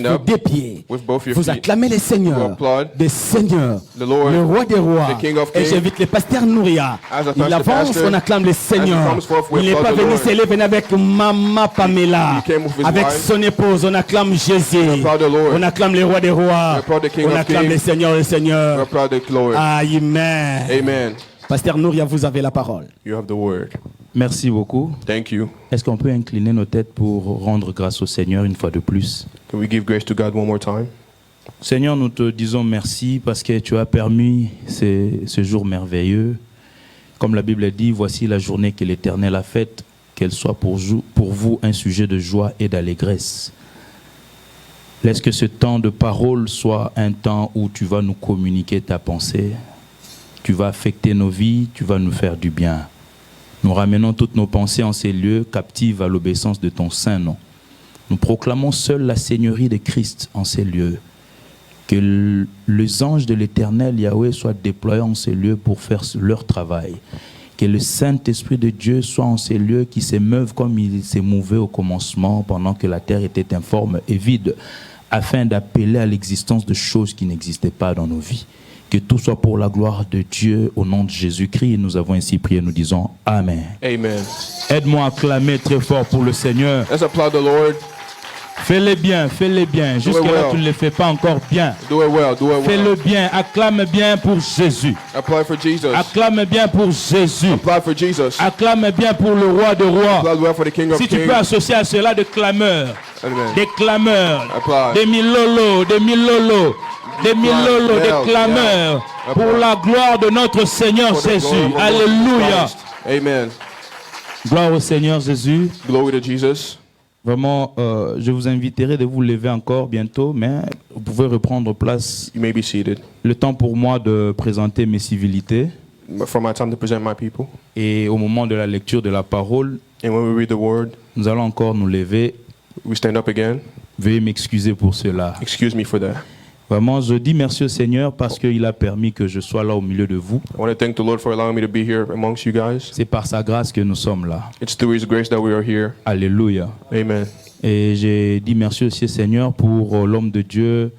vos deux pieds, with both your vous feet. acclamez les You seigneurs, applaud des seigneurs, the Lord, le roi des rois. the King of Et kings. j'invite le pasteur Nouria. As I Il touch the avance, pastor, on acclame les as seigneurs. he comes forth, we Il n'est applaud pas the venu Lord. s'élever, venu avec Maman Pamela. He came with his Avec wife. son épouse, on acclame Jésus. We applaud the Lord. On acclame les rois des rois. We applaud the King On of acclame kings. les seigneurs des We seigneurs. applaud the Lord. Amen. Amen. Pasteur Nouria, vous avez la parole. You have the word. Merci beaucoup. Thank you. Est-ce qu'on peut incliner nos têtes pour rendre grâce au Seigneur une fois de plus? Can we give grace to God one more time? Seigneur, nous te disons merci parce que tu as permis ce jour merveilleux. Comme la Bible dit, voici la journée que l'Éternel a faite, qu'elle soit pour vous un sujet de joie et d'allégresse. Laisse que ce temps de parole soit un temps où tu vas nous communiquer ta pensée. Tu vas affecter nos vies, tu vas nous faire du bien. Nous ramenons toutes nos pensées en ces lieux, captives à l'obéissance de ton saint nom. Nous proclamons seule la Seigneurie de Christ en ces lieux. Que les anges de l'Éternel, Yahweh, soient déployés en ces lieux pour faire leur travail. Que le Saint-Esprit de Dieu soit en ces lieux qui s'émeuvent comme il s'est mouvé au commencement pendant que la terre était informe et vide, afin d'appeler à l'existence de choses qui n'existaient pas dans nos vies. Que tout soit pour la gloire de Dieu au nom de Jésus-Christ. Nous avons ainsi prié, nous disons Amen. Amen. Aide-moi à clamer très fort pour le Seigneur. Let's applaud the Lord. Fais-le bien, fais-le bien. Jusque-là, well. tu ne le fais pas encore bien. Do it well. Do it well. Fais-le bien, acclame bien pour Jésus. Apply for Jesus. Acclame bien pour Jésus. Apply for Jesus. Acclame bien pour le roi de rois. Apply well for the King of Si tu Kings. peux associer à cela des clameurs, Amen. des clameurs, Apply. des milolo, des milolo, des milolo, des clameurs Yeah. pour la gloire de notre Seigneur For the Jésus. glory of our Lord Alléluia. Christ. Amen. Gloire au Seigneur Jésus. Glory to Jesus. Vraiment, je vous inviterai de vous lever encore bientôt, mais vous pouvez reprendre place. You may be seated. Le temps pour moi de présenter mes civilités. For my time to present my people. Et au moment de la lecture de la parole, And when we read the word, nous allons encore nous lever. we stand up again. Veuillez m'excuser pour cela. Excuse me for that. Vraiment, je dis merci au Seigneur parce qu'il a permis que je sois là au milieu de vous. I want to thank the Lord for allowing me to be here amongst you guys. C'est par sa grâce que nous sommes là. It's through His grace that we are here. Alléluia. Amen. Et j'ai dit merci aussi au Seigneur pour l'homme de Dieu,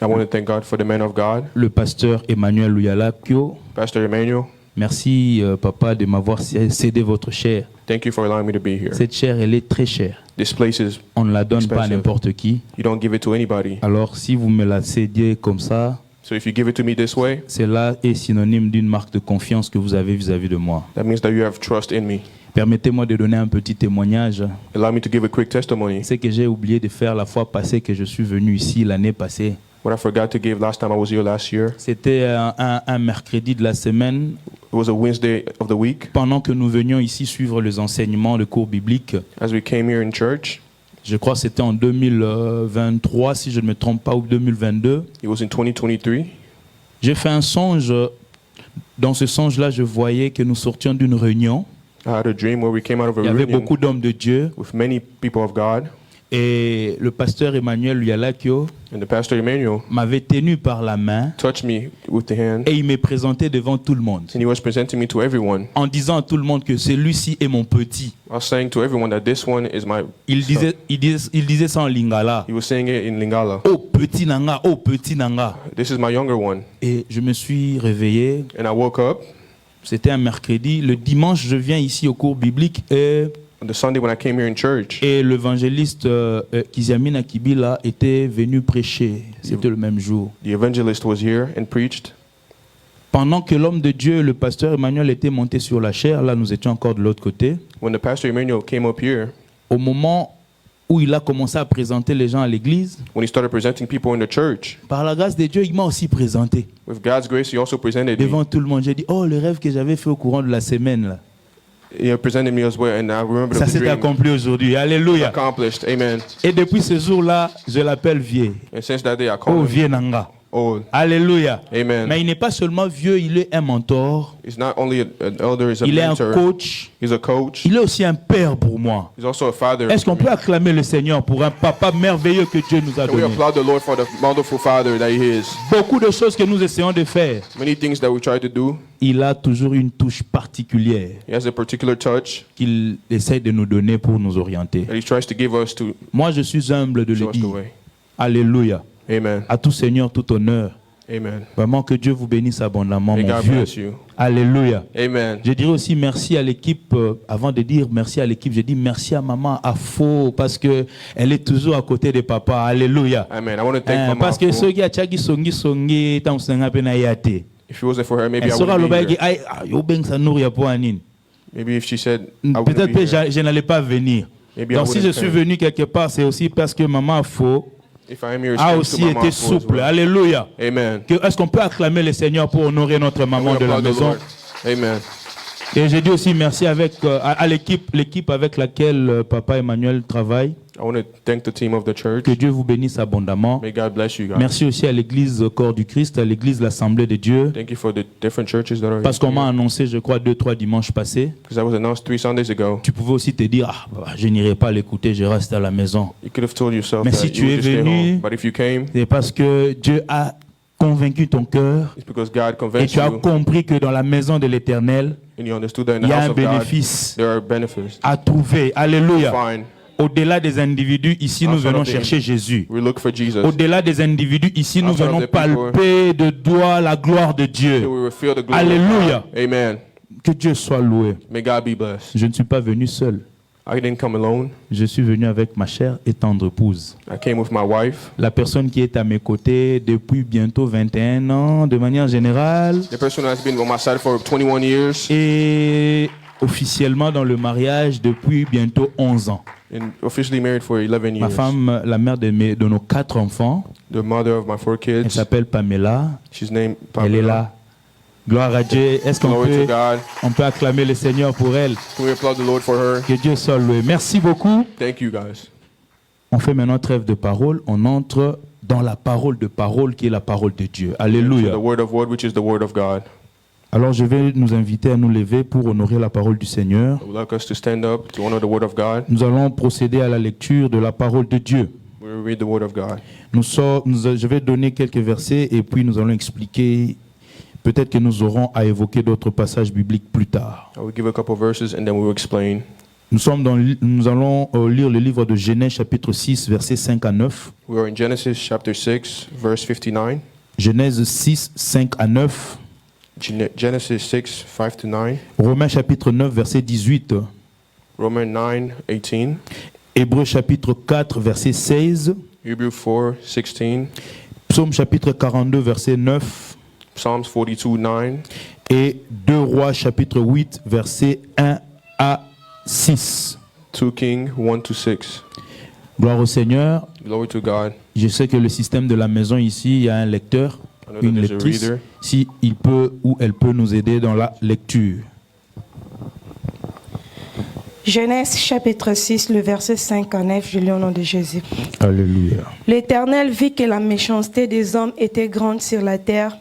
I want to thank God for the man of God, le pasteur Emmanuel Luyalakio. Pastor Emmanuel. Merci, papa, de m'avoir cédé votre chair. Thank you for allowing me to be here. Cette chair, elle est très chère. This place is, On ne la donne pas à expensive. n'importe qui. You don't give it to anybody. Alors, si vous me la cédiez comme ça, So if you give it to me this way, cela est synonyme d'une marque de confiance que vous avez vis-à-vis de moi. that means that you have trust in me. Permettez-moi de donner un petit témoignage. Allow me to give a quick testimony. C'est que j'ai oublié de faire la fois passée que je suis venu ici l'année passée. What I forgot to give last time I was here last year, C'était un mercredi de la semaine, it was a Wednesday of the week. pendant que nous venions ici suivre les enseignements de cours bibliques. As we came here in church, Je crois que c'était en 2023, si je ne me trompe pas, ou 2022. it was in 2023. J'ai fait un songe. Dans ce songe-là, je voyais que nous sortions d'une réunion. I had a dream where we came out of a Il y avait reunion beaucoup d'hommes de Dieu. with many people of God, Et le pasteur Emmanuel Luyalakio and the Pastor Emmanuel m'avait tenu par la main touched me with the hand, et il me présentait devant tout le monde, and he was presenting me to everyone. en disant à tout le monde que celui-ci est mon petit. I was saying to everyone that this one is my Il son. disait ça en lingala. He was saying it in Lingala. Oh petit nanga, oh petit nanga. This is my younger one. Et je me suis réveillé. And I woke up. C'était un mercredi. Le dimanche, je viens ici au cours biblique On the Sunday when I came here in church, et l'évangéliste Kiziamina Kibila était venu prêcher. C'était le même jour. the evangelist was here and preached. Pendant que l'homme de Dieu, le pasteur Emmanuel, était monté sur la chaire, là nous étions encore de l'autre côté. When the Pastor Emmanuel came up here, Au moment où il a commencé à présenter les gens à l'église, when he started presenting people in the church, par la grâce de Dieu, il m'a aussi présenté with God's grace, he also presented me. devant tout le monde. J'ai dit, oh, le rêve que j'avais fait au courant de la semaine, là, He presented me as well, and I remember ça the s'est dream accompli aujourd'hui. Alléluia. accomplished. Amen. Et depuis ce jour-là, je l'appelle vieux. And since that day, I Oh, call him vieux Nanga. old. Alléluia. Amen. Mais il n'est pas seulement vieux, il est un mentor, He's not only an elder, he's a il est un mentor. coach, He's a coach. il est aussi un père pour moi. He's also a father. Est-ce qu'on peut acclamer le Seigneur pour un papa merveilleux que Dieu nous a Can we donné? applaud the Lord for the wonderful father that he is? Beaucoup de choses que nous essayons de faire, Many things that we try to do, il a toujours une touche particulière he has a particular touch qu'il essaie de nous donner pour nous orienter. that he tries to give us to Moi, je suis humble de show le us the dire. way. Alléluia. Amen. À tout Seigneur, tout honneur. Amen. Vraiment que Dieu vous bénisse abondamment, May mon God vieux. bless you. Alléluia. Amen. Je dirais aussi merci à l'équipe. Avant de dire merci à l'équipe, je dis merci à maman Afo parce que elle est toujours à côté de papa. Alléluia. Amen. I want to thank Mama Parce que Afo. ceux qui a tchagi songi tant senga pena yate. If it wasn't for her, maybe Elle I sera le wouldn't be bail here. ay yo ben ça nourrit pour anine. Maybe if she said I wouldn't Peut-être be que here. je n'allais pas venir. Maybe I Donc si je wouldn't suis come. venu quelque part, c'est aussi parce que maman Afo If I am here, it's a thanks to aussi Mama été Afo as souple. well. Alléluia. Amen. Est-ce qu'on peut acclamer le Seigneur pour honorer notre I maman want de to la applaud the maison? Lord. Amen. Et je dis aussi merci à l'équipe avec laquelle papa Emmanuel travaille. I want to thank the team of the church. Que Dieu vous bénisse abondamment. May God bless you guys. Merci aussi à l'église Corps du Christ, à l'église l'Assemblée de Dieu. Thank you for the different churches that are Parce qu'on m'a here. annoncé, je crois, 2-3 dimanches passés. Because I was announced 3 Sundays ago. Tu pouvais aussi te dire, je n'irai pas l'écouter, je reste à la maison. You could have told yourself Mais that si you tu would es just stay venu- home. But if you came, C'est parce que Dieu a convaincu ton cœur it's because God et convinced tu as you compris que dans la maison de l'Éternel, and you understood that in il the y a house un of God, bénéfice there are benefits. à trouver. Alléluia. Fine. Au-delà des individus, ici nous Outside venons of the- chercher Jésus. We look for Jesus. Au-delà des individus, ici nous Outside of venons the people. palper de doigts la gloire de So Dieu. we will feel the glory Alléluia. of God. Amen. Que Dieu soit loué. May God be blessed. Je ne suis pas venu seul. I didn't come alone. Je suis venu avec ma chère et tendre épouse. I came with my wife. La personne qui est à mes côtés depuis bientôt 21 ans, de manière générale, The person who has been on my side for 21 years et officiellement dans le mariage depuis bientôt 11 ans. and officially married for 11 Ma years. femme, la mère de nos 4 enfants, The mother of my 4 elle kids. s'appelle Pamela. She's named Elle est Pamela. là. Gloire à Dieu. Est-ce qu'on Glory to peut, God. on peut acclamer le Seigneur pour elle? Can we applaud the Lord for her? Que Dieu soit loué. Merci beaucoup. Thank you guys. On fait maintenant trêve de parole. On entre dans la parole de parole qui est la parole de Dieu. To Alléluia. the word of word, which is the word of God. Alors je vais nous inviter à nous lever pour honorer la parole du Seigneur. I would like us to stand up to honor the word of God. Nous allons procéder à la lecture de la parole de Dieu. We will read the word of God. Je vais donner quelques versets et puis nous allons expliquer. Peut-être que nous aurons à évoquer d'autres passages bibliques plus tard. I will give a couple verses and then we will explain. Nous allons lire le livre de Genèse chapitre 6 versets 5 à 9. We are in Genesis chapter 6, verse 59. Genèse 6, 5 à 9. Genesis 6, 5 to 9. Romains chapitre 9 verset 18. Romans 9, 18. Hébreux chapitre 4 verset 16. Hebrews 4, 16. Psaume chapitre 42 verset 9. Psalms 42, 9. Et 2 Rois chapitre 8 verset 1 à 6. 2 Kings 1 to 6. Gloire au Seigneur. Glory to God. Je sais que le système de la maison ici, il y a un lecteur, I know that une there's a lectrice, reader. si il peut ou elle peut nous aider dans la lecture. Genèse chapitre 6, le verset 5 à 9, je lis au nom de Jésus. Alléluia. L'Éternel vit que la méchanceté des hommes était grande sur la terre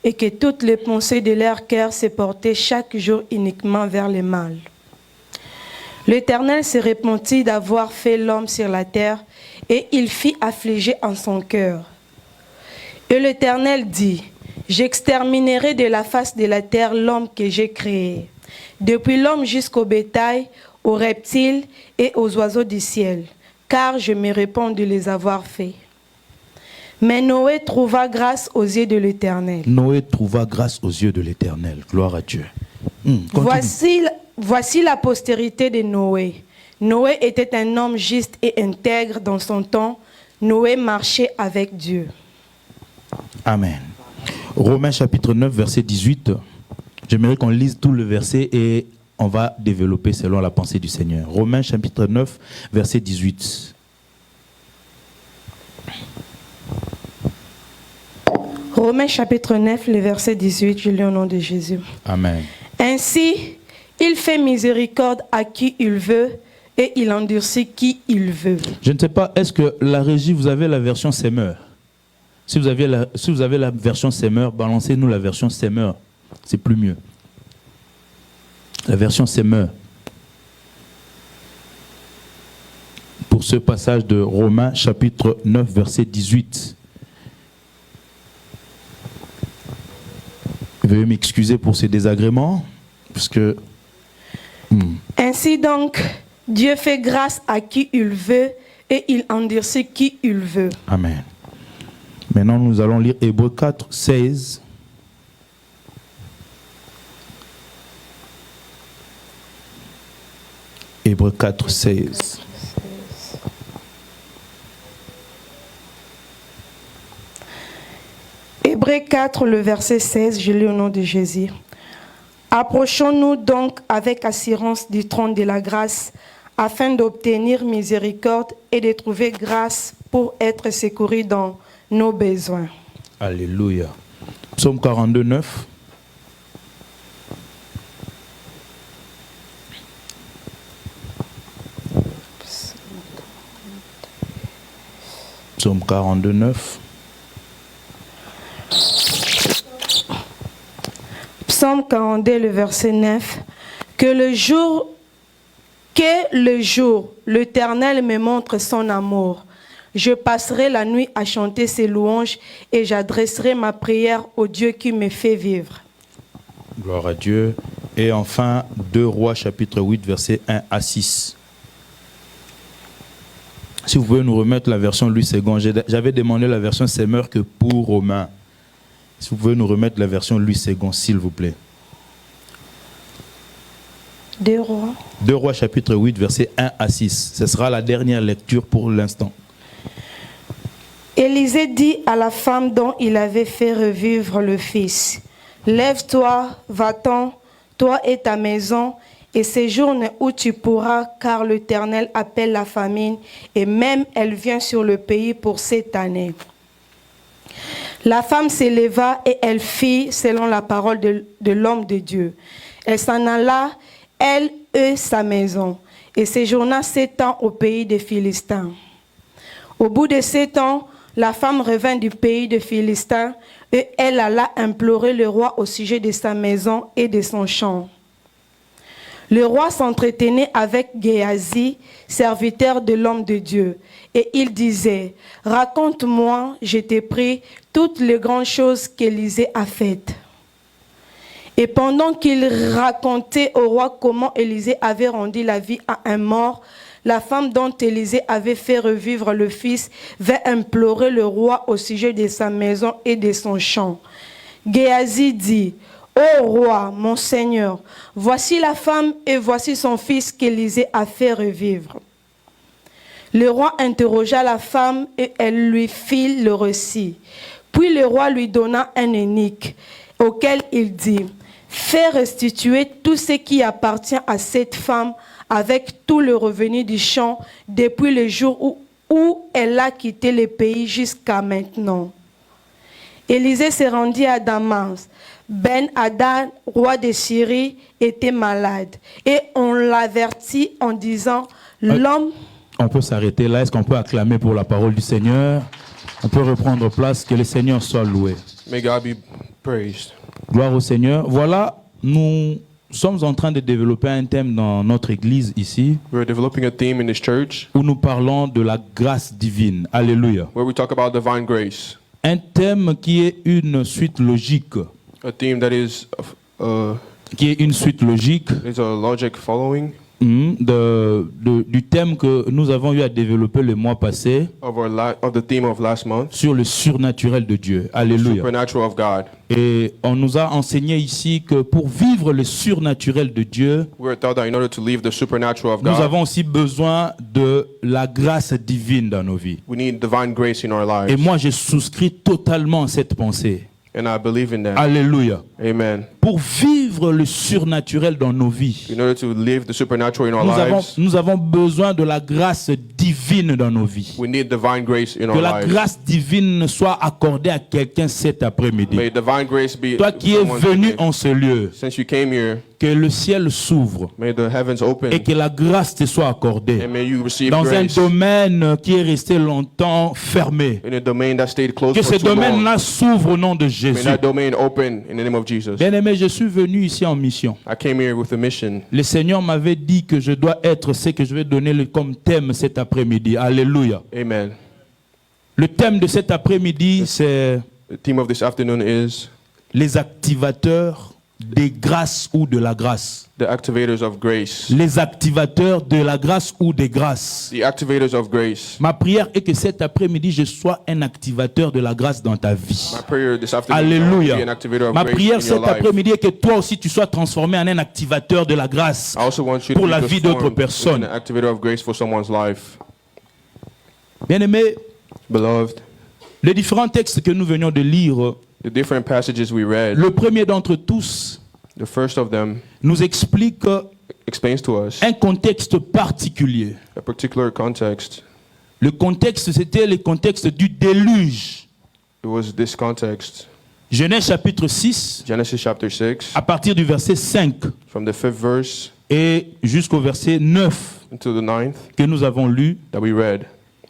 et que toutes les pensées de leur cœur se portaient chaque jour uniquement vers le mal. L'Éternel se repentit d'avoir fait l'homme sur la terre et il fit affliger en son cœur. Et l'Éternel dit, j'exterminerai de la face de la terre l'homme que j'ai créé, depuis l'homme jusqu'au bétail, aux reptiles et aux oiseaux du ciel, car je me répands de les avoir faits. Mais Noé trouva grâce aux yeux de l'Éternel. Noé trouva grâce aux yeux de l'Éternel. Gloire à Dieu. Continue. Voici la postérité de Noé. Noé était un homme juste et intègre dans son temps. Noé marchait avec Dieu. Amen. Romains chapitre 9, verset 18. J'aimerais qu'on lise tout le verset et on va développer selon la pensée du Seigneur. Romains chapitre 9, verset 18. Romains chapitre 9, le verset 18, je lis au nom de Jésus. Amen. Ainsi, il fait miséricorde à qui il veut et il endurcit qui il veut. Je ne sais pas, est-ce que la régie, vous avez la version Semeur? Si vous avez la version Semeur, balancez-nous la version Semeur. C'est plus mieux. La version Semeur. Pour ce passage de Romains chapitre 9, verset 18. Veuillez m'excuser pour ces désagréments, parce que... Ainsi donc, Dieu fait grâce à qui il veut et il endurcit qui il veut. Amen. Maintenant, nous allons lire Hébreux 4, 16. Hébreux 4, 16. Hébreux 4, le verset 16, je lis au nom de Jésus. Approchons-nous donc avec assurance du trône de la grâce, afin d'obtenir miséricorde et de trouver grâce pour être secourus dans nos besoins. Alléluia. Psaume 42, 9. Psaume 42, 9. Psaume 42, le verset 9. Que le jour, l'Éternel me montre son amour. Je passerai la nuit à chanter ses louanges et j'adresserai ma prière au Dieu qui me fait vivre. Gloire à Dieu. Et enfin, 2 Rois, chapitre 8, versets 1 à 6. Si vous pouvez nous remettre la version Louis II. J'avais demandé la version Semeur que pour Romain. Si vous pouvez nous remettre la version Louis II, s'il vous plaît. 2 Rois. 2 Rois, chapitre 8, versets 1 à 6. Ce sera la dernière lecture pour l'instant. Élisée dit à la femme dont il avait fait revivre le fils, « Lève-toi, va-t'en, toi et ta maison, et séjourne où tu pourras, car l'Éternel appelle la famine, et même elle vient sur le pays pour cette année. » La femme s'éleva et elle fit selon la parole de l'homme de Dieu. Elle s'en alla, elle et sa maison, et séjourna 7 ans au pays des Philistins. Au bout de 7 ans, la femme revint du pays des Philistins et elle alla implorer le roi au sujet de sa maison et de son champ. Le roi s'entretenait avec Géasi, serviteur de l'homme de Dieu, et il disait, « Raconte-moi, je t'ai pris, toutes les grandes choses qu'Élisée a faites. » Et pendant qu'il racontait au roi comment Élisée avait rendu la vie à un mort, la femme dont Élisée avait fait revivre le fils vint implorer le roi au sujet de sa maison et de son champ. Géasi dit, « Ô roi, mon Seigneur, voici la femme et voici son fils qu'Élisée a fait revivre. » Le roi interrogea la femme et elle lui fit le récit. Puis le roi lui donna un énigme auquel il dit, « Fais restituer tout ce qui appartient à cette femme avec tout le revenu du champ depuis le jour où elle a quitté le pays jusqu'à maintenant. » Élisée se rendit à Damas. Ben-Hadad, roi de Syrie, était malade. Et on l'avertit en disant, l'homme... On peut s'arrêter là. Est-ce qu'on peut acclamer pour la parole du Seigneur? On peut reprendre place. Que le Seigneur soit loué. May God be praised. Gloire au Seigneur. Voilà, nous sommes en train de développer un thème dans notre église ici, We're developing a theme in this church où nous parlons de la grâce divine. Alléluia. where we talk about divine grace. Un thème qui est une suite logique. A theme that is Une suite logique a logic following du thème que nous avons eu à développer le mois passé of the theme of last month, sur le surnaturel de Dieu. the Alléluia. supernatural of God. Et on nous a enseigné ici que pour vivre le surnaturel de Dieu, We're taught that in order to live the supernatural of nous God, avons aussi besoin de la grâce divine dans nos vies. we need divine grace in our lives. Et moi, je souscris totalement à cette pensée. And I believe in that. Alléluia. Amen. Pour vivre le surnaturel dans nos vies, In order to live the supernatural in our lives, nous avons besoin de la grâce divine dans nos vies. we need divine grace in Que our la lives. grâce divine soit accordée à quelqu'un cet après-midi. May divine grace be Toi qui es someone's venu today. en ce lieu, Since you came here, que le ciel s'ouvre may the heavens open et que la grâce te soit accordée and may you receive dans un grace domaine qui est resté longtemps fermé. in a domain that stayed closed Que for ce too long. domaine-là s'ouvre au nom de May Jésus. that domain open in the name of Jesus. Bien-aimé, je suis venu ici en mission. I came here with a mission. Le Seigneur m'avait dit que je dois être ce que je vais donner comme thème cet après-midi. Alléluia. Amen. Le thème de cet après-midi, c'est The theme of this afternoon is les activateurs des grâces ou de la grâce. The activators of grace. Les activateurs de la grâce ou des grâces. The activators of grace. Ma prière est que cet après-midi, je sois un activateur de la grâce dans ta vie. My prayer this afternoon is to be an Alléluia. activator of Ma grace prière in your cet life. après-midi est que toi aussi tu sois transformé en un activateur de la grâce I also want you to pour be la vie d'autres transformed personnes. into an activator of grace for someone's life. Bien-aimés, Beloved, les différents textes que nous venions de lire, the different passages we read, le premier d'entre tous the first of them nous explique explains to us un contexte particulier. a particular context. Le contexte, c'était le contexte du déluge. It was this context. Genèse chapitre 6, Genesis chapter 6, à partir du verset 5 from the 5th verse et jusqu'au verset 9 until the 9th que nous avons lu. that we read.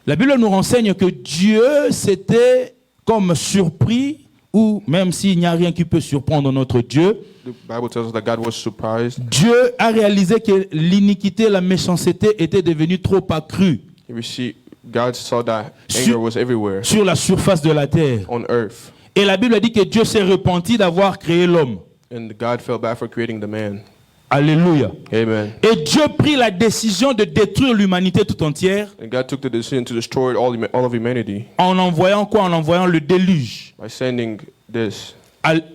La Bible nous renseigne que Dieu s'était comme surpris, ou même s'il n'y a rien qui peut surprendre notre Dieu, The Bible tells us that God was surprised. Dieu a réalisé que l'iniquité, la méchanceté étaient devenues trop accrues God saw that anger was everywhere sur la surface de la terre. on earth. Et la Bible dit que Dieu s'est repenti d'avoir créé l'homme. And God felt bad for creating the man. Alléluia. Amen. Et Dieu prit la décision de détruire l'humanité tout entière And God took the decision to destroy all of humanity en envoyant quoi? En envoyant le déluge. by sending this.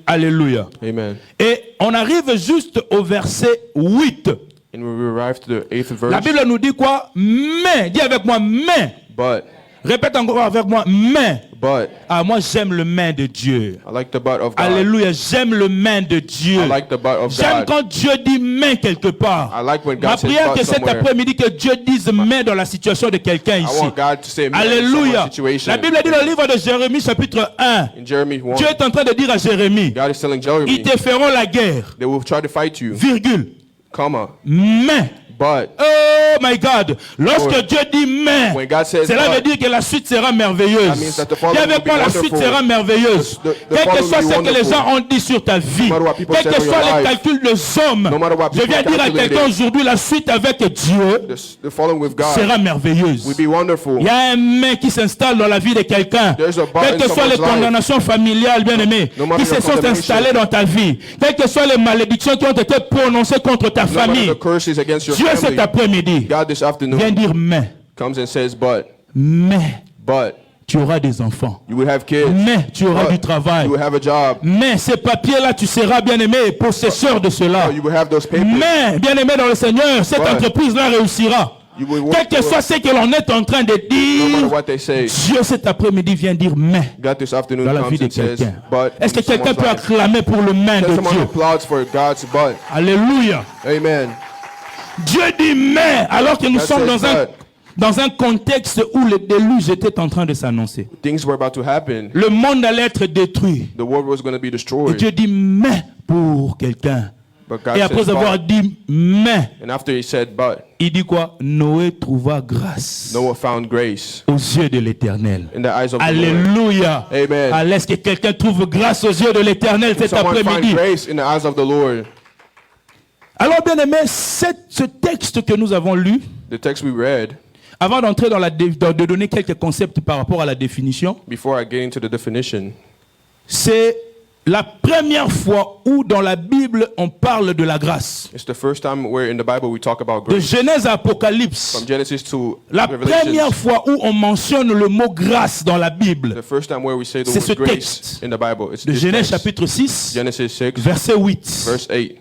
Alléluia. Amen. Et on arrive juste au verset 8. And when we arrived to the 8th La verse, Bible nous dit quoi? Mais. Dis avec moi, mais. but, Répète encore avec moi, mais. but, Ah, moi j'aime le mais de Dieu. I like the but of God. Alléluia, j'aime le mais de Dieu. I like the but of J'aime God. quand Dieu dit mais quelque part. I like when God Ma says prière but que cet somewhere. après-midi que Dieu dise mais dans la situation de quelqu'un I ici. want God to say man in Alléluia. someone's situation. La Bible dit dans le livre de Jérémie chapitre 1. In Jeremy 1, Dieu est en train de dire à Jérémie, God is telling ils Jeremy, te feront la guerre, they will try to fight you, virgule, comma, mais. but, Oh my God. Lorsque Oh. Dieu dit mais, when God says cela veut but, dire que la suite sera that means merveilleuse. that the following Dis will avec be moi, la suite wonderful. sera merveilleuse. The Quel que following soit will be ce que les wonderful. gens ont dit sur ta vie, No matter what people quels say que on your soient les life, calculs des hommes, no matter what je people viens dire à calculated, quelqu'un aujourd'hui, la suite avec Dieu the following with God sera merveilleuse. will be wonderful. Il y a un mais qui s'installe dans la vie de quelqu'un. There's a but Quelles in que soient les someone's life. condamnations familiales, bien-aimés, No matter qui se your sont condemnation. installées dans ta vie, quelles que soient les malédictions qui ont été prononcées contre ta No matter famille, the curses against your Dieu cet family, après-midi God this vient afternoon dire mais, comes and says, mais but, tu auras des enfants, you will have kids, mais tu auras but du travail, you will have a job, mais ces papiers-là, tu seras bien-aimé, possesseur de cela. you will have those papers, Mais, bien-aimé dans le Seigneur, cette Ouais. entreprise-là réussira. you will Quel work que for soit it, ce que l'on est en train de no matter dire, what they say. Dieu cet après-midi vient dire mais God this afternoon dans la vie comes de and says, quelqu'un. but, Est-ce que in quelqu'un someone's peut life. acclamer pour le main Can de someone Dieu? applauds for God's but? Alléluia. Amen. Dieu dit mais alors que nous God sommes says dans un contexte où le déluge était en train de s'annoncer. Things were about to happen. Le monde allait être détruit. The world was going to be Et destroyed. Dieu dit mais pour quelqu'un. But God Et après says avoir but. dit mais, And after he said but, il dit quoi? Noé trouva grâce Noah found grace aux yeux de l'Éternel. in the eyes of the Lord. Alléluia. Amen. Alors, est-ce que quelqu'un trouve grâce aux yeux de l'Éternel cet Someone find après-midi? grace in the eyes of the Lord. Alors, bien aimé, ce texte que nous avons lu, The text we read, avant d'entrer de donner quelques concepts par rapport à la définition, before I get into the definition, c'est la première fois où dans la Bible on parle de la grâce. it's the first time where in the Bible we talk about De grace. Genèse à Apocalypse, From Genesis to la Revelation, première fois où on mentionne le mot grâce dans la Bible, the first time where we say the C'est ce word grace texte. in the Bible, it's de this Genèse text. chapitre 6, Genesis 6, verset 8. verse 8.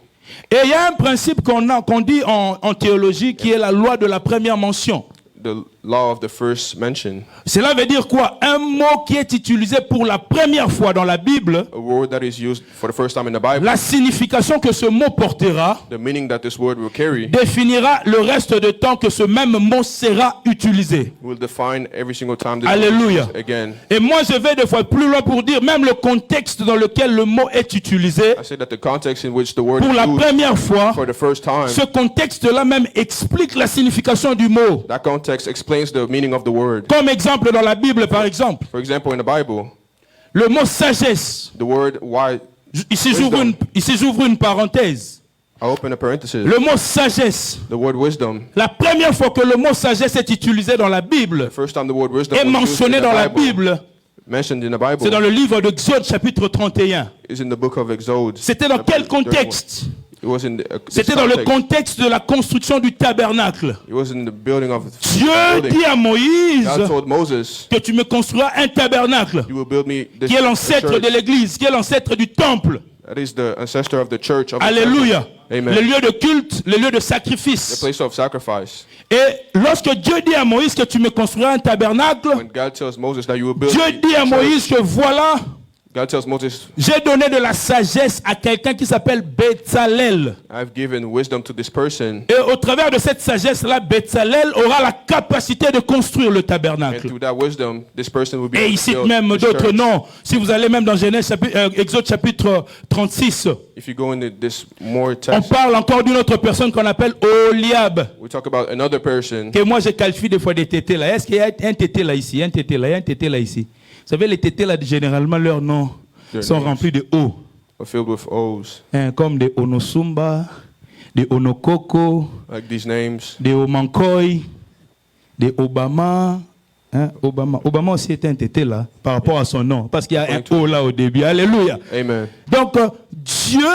Et il y a un principe qu'on dit en théologie qui est la loi de la première mention. The law of the first mention, Cela veut dire quoi? Un mot qui est utilisé pour la première fois dans la Bible, a word that is used for the first time in the Bible, la signification que ce mot portera the meaning that this word will carry définira le reste de temps que ce même mot sera utilisé. will define every single time this Alléluia. word is used again. Et moi je vais des fois plus loin pour dire même le contexte dans lequel le mot est utilisé. I say that the context in which the word Pour is la used première fois, for the first time, ce contexte-là même explique la signification du mot. that context explains the meaning of the word. Comme exemple dans la Bible par exemple, For example, in the Bible, le mot sagesse. the word why, Ici j'ouvre une parenthèse. I open a parenthesis, Le mot sagesse. the word wisdom, La première fois que le mot sagesse est utilisé dans la Bible, the first time the word wisdom est was used in mentionné dans la the Bible, Bible, mentioned in the Bible C'est dans le livre d'Exode chapitre 31. is in the book of Exodus. C'était dans quel contexte? It was in this C'était dans le context. contexte de la construction du tabernacle. It was in the building of Dieu dit à Moïse God told Moses, que tu me construiras un tabernacle you will build me this qui est l'ancêtre church. de l'église, qui est l'ancêtre du temple. That is the ancestor of the church of the Alléluia. temple. Amen. Le lieu de culte, le lieu de The sacrifice. place of sacrifice. Et lorsque Dieu dit à Moïse que tu me construiras un tabernacle, When God tells Moses that you will build Dieu dit à a church, Moïse que voilà, God tells Moses, j'ai donné de la sagesse à quelqu'un qui s'appelle Bétzalel. I've given wisdom to this person, Et au travers de cette sagesse-là, Bétzalel aura la capacité de construire le and tabernacle. through that wisdom, this person will be Et able il to cite build même this d'autres church. noms. Si vous allez même dans Exode chapitre 36, If you go into this more on text, parle encore d'une autre personne qu'on appelle Oliab, we talk about another person. que moi je qualifie des fois des tétés là. Est-ce qu'il y a un tété là ici, un tété là, un tété là ici? Vous savez, les tétés là, généralement, leurs noms sont remplis de O. Are filled with O's, Comme des Onosumba, des Onokoko, like these names. des Omankoy, des Obama. Obama aussi est un tété là, par rapport à son nom, parce qu'il y a un O là au début. Alléluia. Amen. Donc, Dieu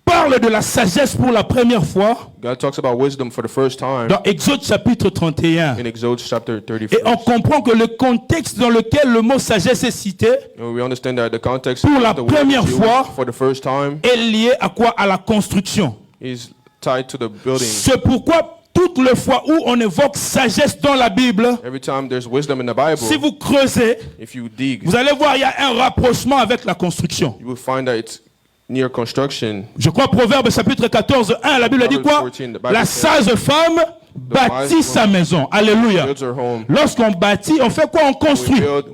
parle de la sagesse pour la première fois God talks about wisdom for the first time dans Exode chapitre 31. in Exodus chapter Et on 31. comprend que le contexte dans lequel le mot sagesse est cité And we understand that the context Pour of la the word première is used fois, for the first time est lié à quoi? À la construction. is tied to the building. C'est pourquoi toutes les fois où on évoque sagesse dans la Bible, Every time there's wisdom in the Bible, si vous creusez, if you dig, vous allez voir il y a un rapprochement avec la construction. you will find that it's near construction. Je crois Proverbe chapitre 14, 1, la Bible dit quoi? Proverbs 14, the Bible La says, sage femme bâtit wise sa woman maison. Alléluia. Builds her home. Lorsqu'on bâtit, on fait quoi? On We construit. build,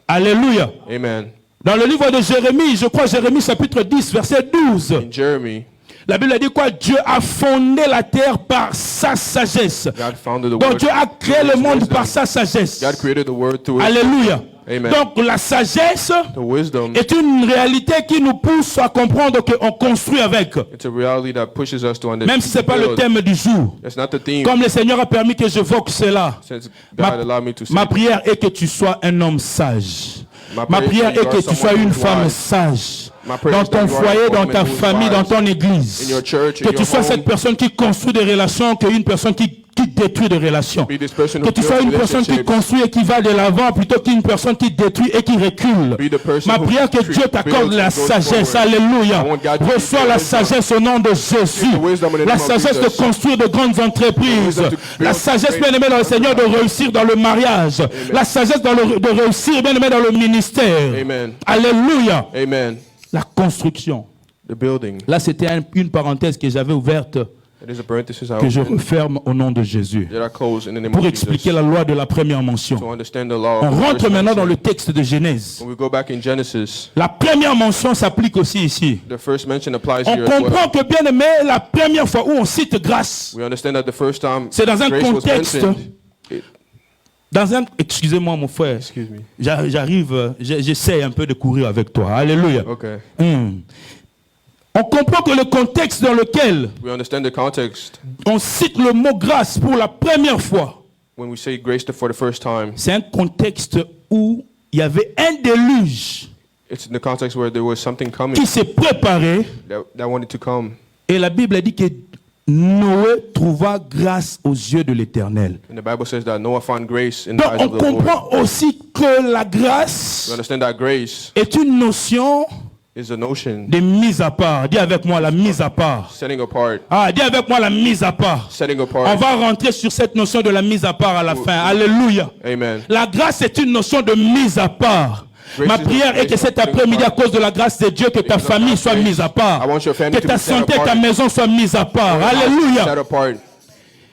Alléluia. amen. Dans le livre de Jérémie, je crois Jérémie chapitre 10, verset 12, In Jeremy, la Bible dit quoi? Dieu a fondé la terre par sa sagesse. God founded the Donc world. Dieu a créé through le his monde wisdom. par sa sagesse. God created the world through it. Alléluia. Amen. Donc la sagesse The wisdom, est une réalité qui nous pousse à comprendre qu'on construit avec. it's a reality that pushes us to understand. Même si ce n'est pas le thème du jour. That's not the theme. Comme le Seigneur a permis que j'évoque cela. Since God allowed me to say Ma prière est que tu sois un homme sage. My Ma prayer prière is est that que you tu are sois someone une who's femme wise. sage. My prayer Dans is that ton you are foyer, a dans woman ta who's famille, dans wise. ton église. In your church, in Que tu your sois home. cette personne qui construit des relations qu'une personne qui détruit des relations. Be this person Que who tu sois builds une personne qui relationships. construit et qui va de l'avant plutôt qu'une personne qui détruit et qui recule. Be the person Ma who prière que Dieu t'accorde builds la and goes sagesse. forward. Alléluia. I want God to Reçois give you la wisdom. sagesse au nom de Jésus. the wisdom in the La name of sagesse de Jesus. construire de grandes entreprises. wisdom to La build sagesse, great bien aimé dans le Seigneur, de réussir dans le mariage. La sagesse de réussir, bien aimé, dans le ministère. Amen. Alléluia. Amen. La construction. The building. Là, c'était une parenthèse que j'avais ouverte, It is a parenthesis I que je opened referme au nom de Jésus. that I close in the name Pour of expliquer Jesus. la loi de la première To mention. understand the law On of the rentre first maintenant dans mention. le texte de Genèse. When we go back in Genesis, La première mention s'applique aussi ici. the first mention applies On here as comprend well. que, bien aimé, la première fois où on cite grâce, We understand that the first time c'est dans un grace was contexte, mentioned. excusez-moi mon frère, Excuse me. j'arrive, j'essaie un peu de courir avec toi. Alléluia. Okay. On comprend que le contexte dans lequel We understand the context on cite le mot grâce pour la première fois, when we say grace for the first time. c'est un contexte où il y avait un déluge It's in the context where there was something coming qui s'est préparé, that wanted to come. et la Bible dit que Noé trouva grâce aux yeux de l'Éternel. And the Bible says that Noah found grace in the Donc eyes on of the Lord. comprend aussi que la grâce We understand that grace est une notion is a notion de mise à part. Dis avec moi la mise à part. setting apart. Ah, dis avec moi la mise à part. Setting On apart. va rentrer sur cette notion de la mise à part à la fin. Alléluia. Amen. La grâce est une notion de mise à part. Grace Ma is prière est que cet après-midi, à cause de la grâce de Dieu, que ta famille soit mise à part. I want your family Que to ta be set santé, apart. ta maison soit mise à part. Set Alléluia. apart.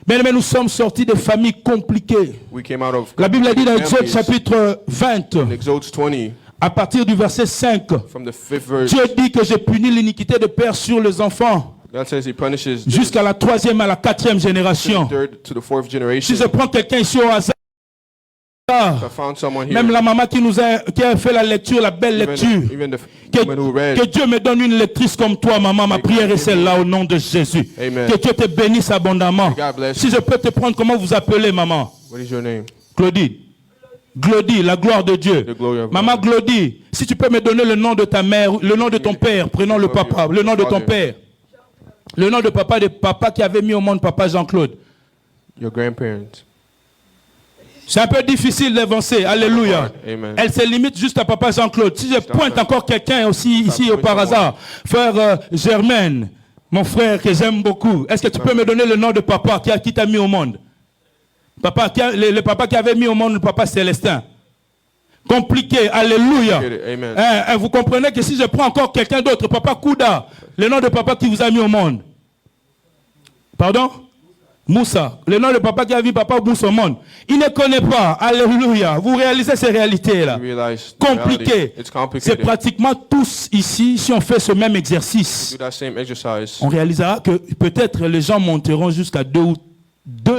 Mais nous sommes sortis de familles compliquées. We came out of La Bible a dit dans Exode families. chapitre 20, In Exodus 20, à partir du verset 5, from the 5th verse, Dieu dit que j'ai puni l'iniquité de père sur les enfants God says he punishes the jusqu'à la 3e à la 4e génération. third to the 4th Si generation. je prends quelqu'un ici au hasard, I found someone here, même la maman qui a fait la lecture, la belle lecture, even the woman who que read. Dieu me donne une lectrice comme toi, maman. Ma prière est celle-là au nom de Jésus. Amen. Que Dieu te bénisse abondamment. God bless Si je peux te prendre, comment vous appelez, maman? What is your name? Claudine. Glodie, la gloire de Dieu. The glory of Maman God. Glodie, si tu peux me donner le nom de ta mère, le nom de ton père, prenons le papa, le nom de ton père. Le nom de papa qui avait mis au monde papa Jean-Claude. Your grandparents. C'est un peu difficile d'avancer. Alléluia. Amen. Elle se limite juste à papa Jean-Claude. Si je pointe encore quelqu'un aussi ici par hasard, frère Germaine, mon frère que j'aime beaucoup, est-ce que tu peux me donner le nom de papa qui t'a mis au monde? Papa, le papa qui avait mis au monde le papa Célestin. Compliqué, alléluia. Amen. Vous comprenez que si je prends encore quelqu'un d'autre, papa Kouda, le nom de papa qui vous a mis au monde. Pardon? Moussa, le nom de papa qui a vu papa Moussa au monde. Il ne connaît pas, alléluia. Vous réalisez ces réalités-là. You realize the Compliqué. reality. It's C'est complicated. pratiquement tous ici, si on fait ce même exercice, Do that same exercise. on réalisera que peut-être les gens monteront jusqu'à deux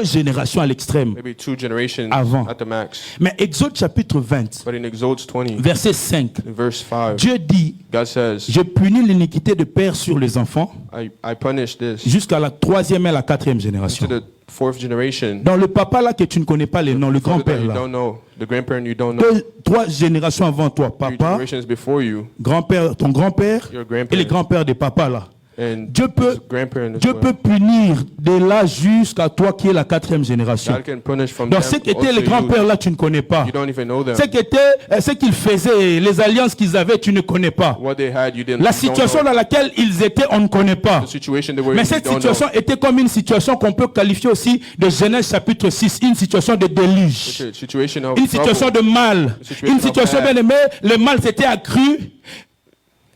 générations à l'extrême. Maybe 2 generations Avant. at the max. Mais Exode chapitre 20, But in Exodus 20, verset 5, in verse 5, Dieu dit, God says, je punis l'iniquité de père sur les enfants I punish this jusqu'à la 3e et la 4e to génération. the 4th generation. Dans le papa là que tu ne connais pas les noms, le Father that grand-père you là, don't know, the grandparent you don't know, 3 générations avant toi, 3 papa, generations before you, grand-père, ton grand-père your et les grandparents, grands-pères des papas là. and Dieu peut, his grandparent as Dieu well. peut punir de là jusqu'à toi qui est la 4e génération. God can punish from Donc them ce qu'étaient also les grands-pères là, tu ne connais pas. you don't even know them. Ce qu'ils faisaient, les alliances qu'ils avaient, tu ne connais pas. What they had, you didn't. La you don't situation know. dans laquelle ils étaient, on ne connaît pas. The situation they were Mais in, cette you don't situation know. était comme une situation qu'on peut qualifier aussi de Genèse chapitre 6, une situation de déluge, It's a situation of une situation de trouble. mal, situation une of situation bad. bien aimée, le mal s'était accru,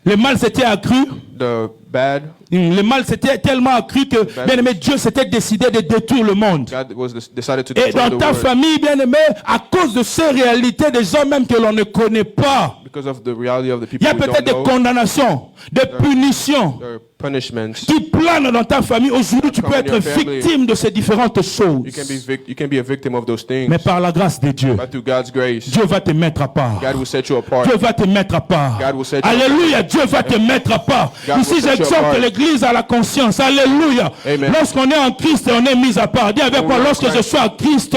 le mal s'était accru, The bad, le mal s'était tellement accru que, bien aimé, Dieu s'était décidé de détruire le monde. God was decided to Et destroy dans the ta world famille, bien aimé, à cause de ces réalités, des gens même que l'on ne connaît pas, because of the reality of the il y people a we peut-être don't des know. condamnations, des punitions There are punishments. qui planent dans ta famille. Aujourd'hui, tu peux Come in être your family. victime de ces différentes choses. You can be a victim of those things. Mais par la grâce de Dieu, But through God's grace, Dieu va te mettre à part. God will set you apart. Dieu va te mettre à part. God will set you Alléluia, Dieu va te mettre à part. God Ici, will set you j'exhorte apart. l'église à la conscience. Alléluia. Amen. Lorsqu'on est en Christ, on est mis à part. Dis avec When moi, we're in lorsque je Christ. suis en Christ,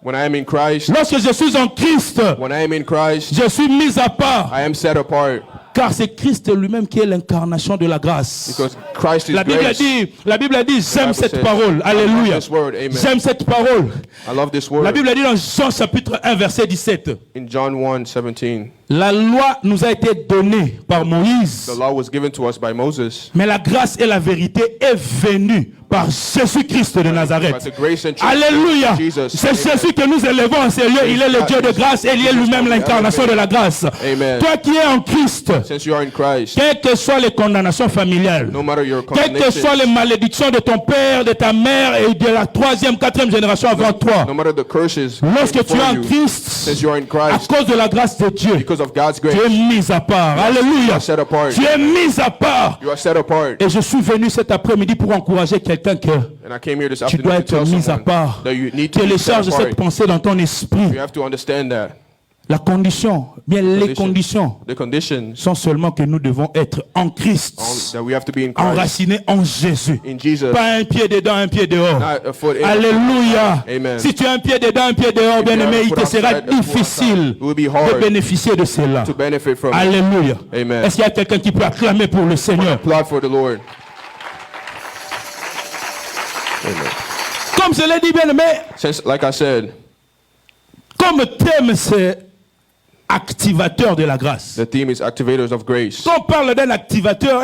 When I am in Christ, lorsque je suis en Christ, when I am in Christ, je suis mis à part. I am set apart Car c'est Christ lui-même qui est l'incarnation de la grâce. because Christ is La Bible grace. dit, j'aime Bible cette says, parole. I Alléluia. love this word. Amen. J'aime cette parole. I love this La word. Bible dit dans Jean chapitre 1 verset 17. In John 1:17, La loi nous a été donnée par Moïse, the law was given to us by Moses. mais la grâce et la vérité est venue par Jésus-Christ de But Nazareth. the grace and truth Alléluia. of Jesus. C'est Amen. Jésus que nous élevons en ces lieux. Il est le Dieu de grâce et il est lui-même l'incarnation de la grâce. Amen. Toi qui es en Christ, Since you are in Christ, quelles que soient les condamnations familiales, no matter your quelles que soient les condemnations, malédictions de ton père, de ta mère et de la 3e, 4e génération avant toi, no matter the curses lorsque tu es before en you, Christ, since you are in à Christ, cause de la grâce de Dieu, because of God's tu es grace, mis à part. Alléluia. you are set apart. Tu es mis à part. You are set apart. Et je suis venu cet après-midi pour encourager quelqu'un que And I came here this tu dois afternoon to être tell mis à someone part. that you need to be set Télécharge cette apart. pensée dans ton esprit. You have to understand that. La condition, bien les conditions, The conditions sont seulement que nous devons être en Christ, that we have to be in Christ, enracinés en Jésus. in Jesus, Pas un pied dedans, un pied dehors. not a foot in. Alléluia. Amen. Si tu as un pied dedans, un pied dehors, bien aimé, il te sera difficile It will be de hard bénéficier de cela. to benefit from it. Alléluia. Amen. Est-ce qu'il y a quelqu'un qui peut acclamer pour le Seigneur? Applaud for the Lord. Amen. Comme je l'ai dit, bien aimé, Since, like I said, comme thème, c'est activateur de la grâce. the theme is activators of grace. Quand on parle d'un activateur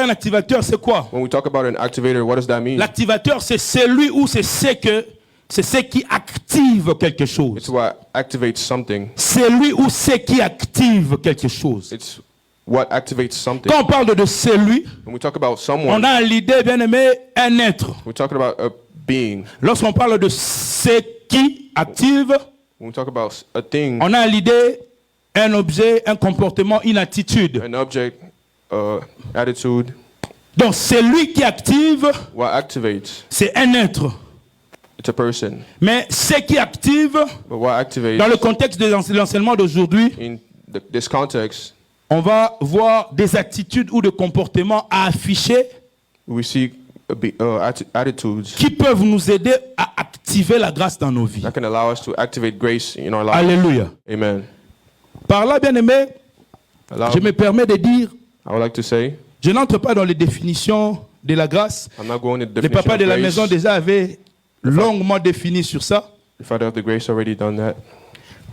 c'est quoi? When we talk about an activator, what does that mean? L'activateur, c'est celui ou c'est ce qui active quelque It's chose. what activates something. Celui ou ce qui active quelque chose. It's what activates something. Quand on parle de celui, When we talk about on someone, a l'idée, bien aimé, un être. we're talking about a being. Lorsqu'on parle de ce qui active, When we talk about a thing, on a l'idée, un objet, un comportement, une attitude. an object, attitude, Donc celui qui active, what activates, c'est un être. it's a person. Mais ce qui active, But what activates, dans le contexte de l'enseignement d'aujourd'hui, in this context, on va voir des attitudes ou des comportements à afficher we see attitudes qui peuvent nous aider à activer activer la grâce dans nos vies. that can allow us to activate grace in our lives. Alléluia. Amen. Par là, bien-aimé, je me permets de dire, I would like to say, je n'entre pas dans les définitions de la grâce. I'm not going into the Les definition papas of de la grace. maison déjà avaient longuement défini sur ça. The Father of the grace already done that.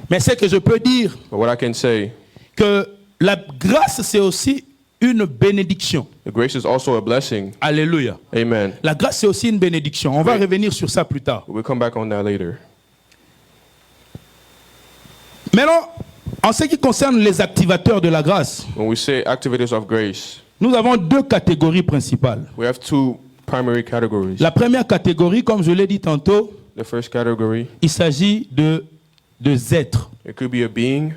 Mais c'est que je peux dire But what I can say, que la grâce, c'est aussi une bénédiction. the grace is also a blessing. Alléluia. Amen. La grâce, c'est aussi une bénédiction. On va Oui. revenir sur ça plus tard. We'll come back on that later. Maintenant, en ce qui concerne les activateurs de la grâce, When we say activators of grace, nous avons deux catégories principales. we have two primary categories. La première catégorie, comme je l'ai dit tantôt, The first category, il s'agit de êtres. it could be a being.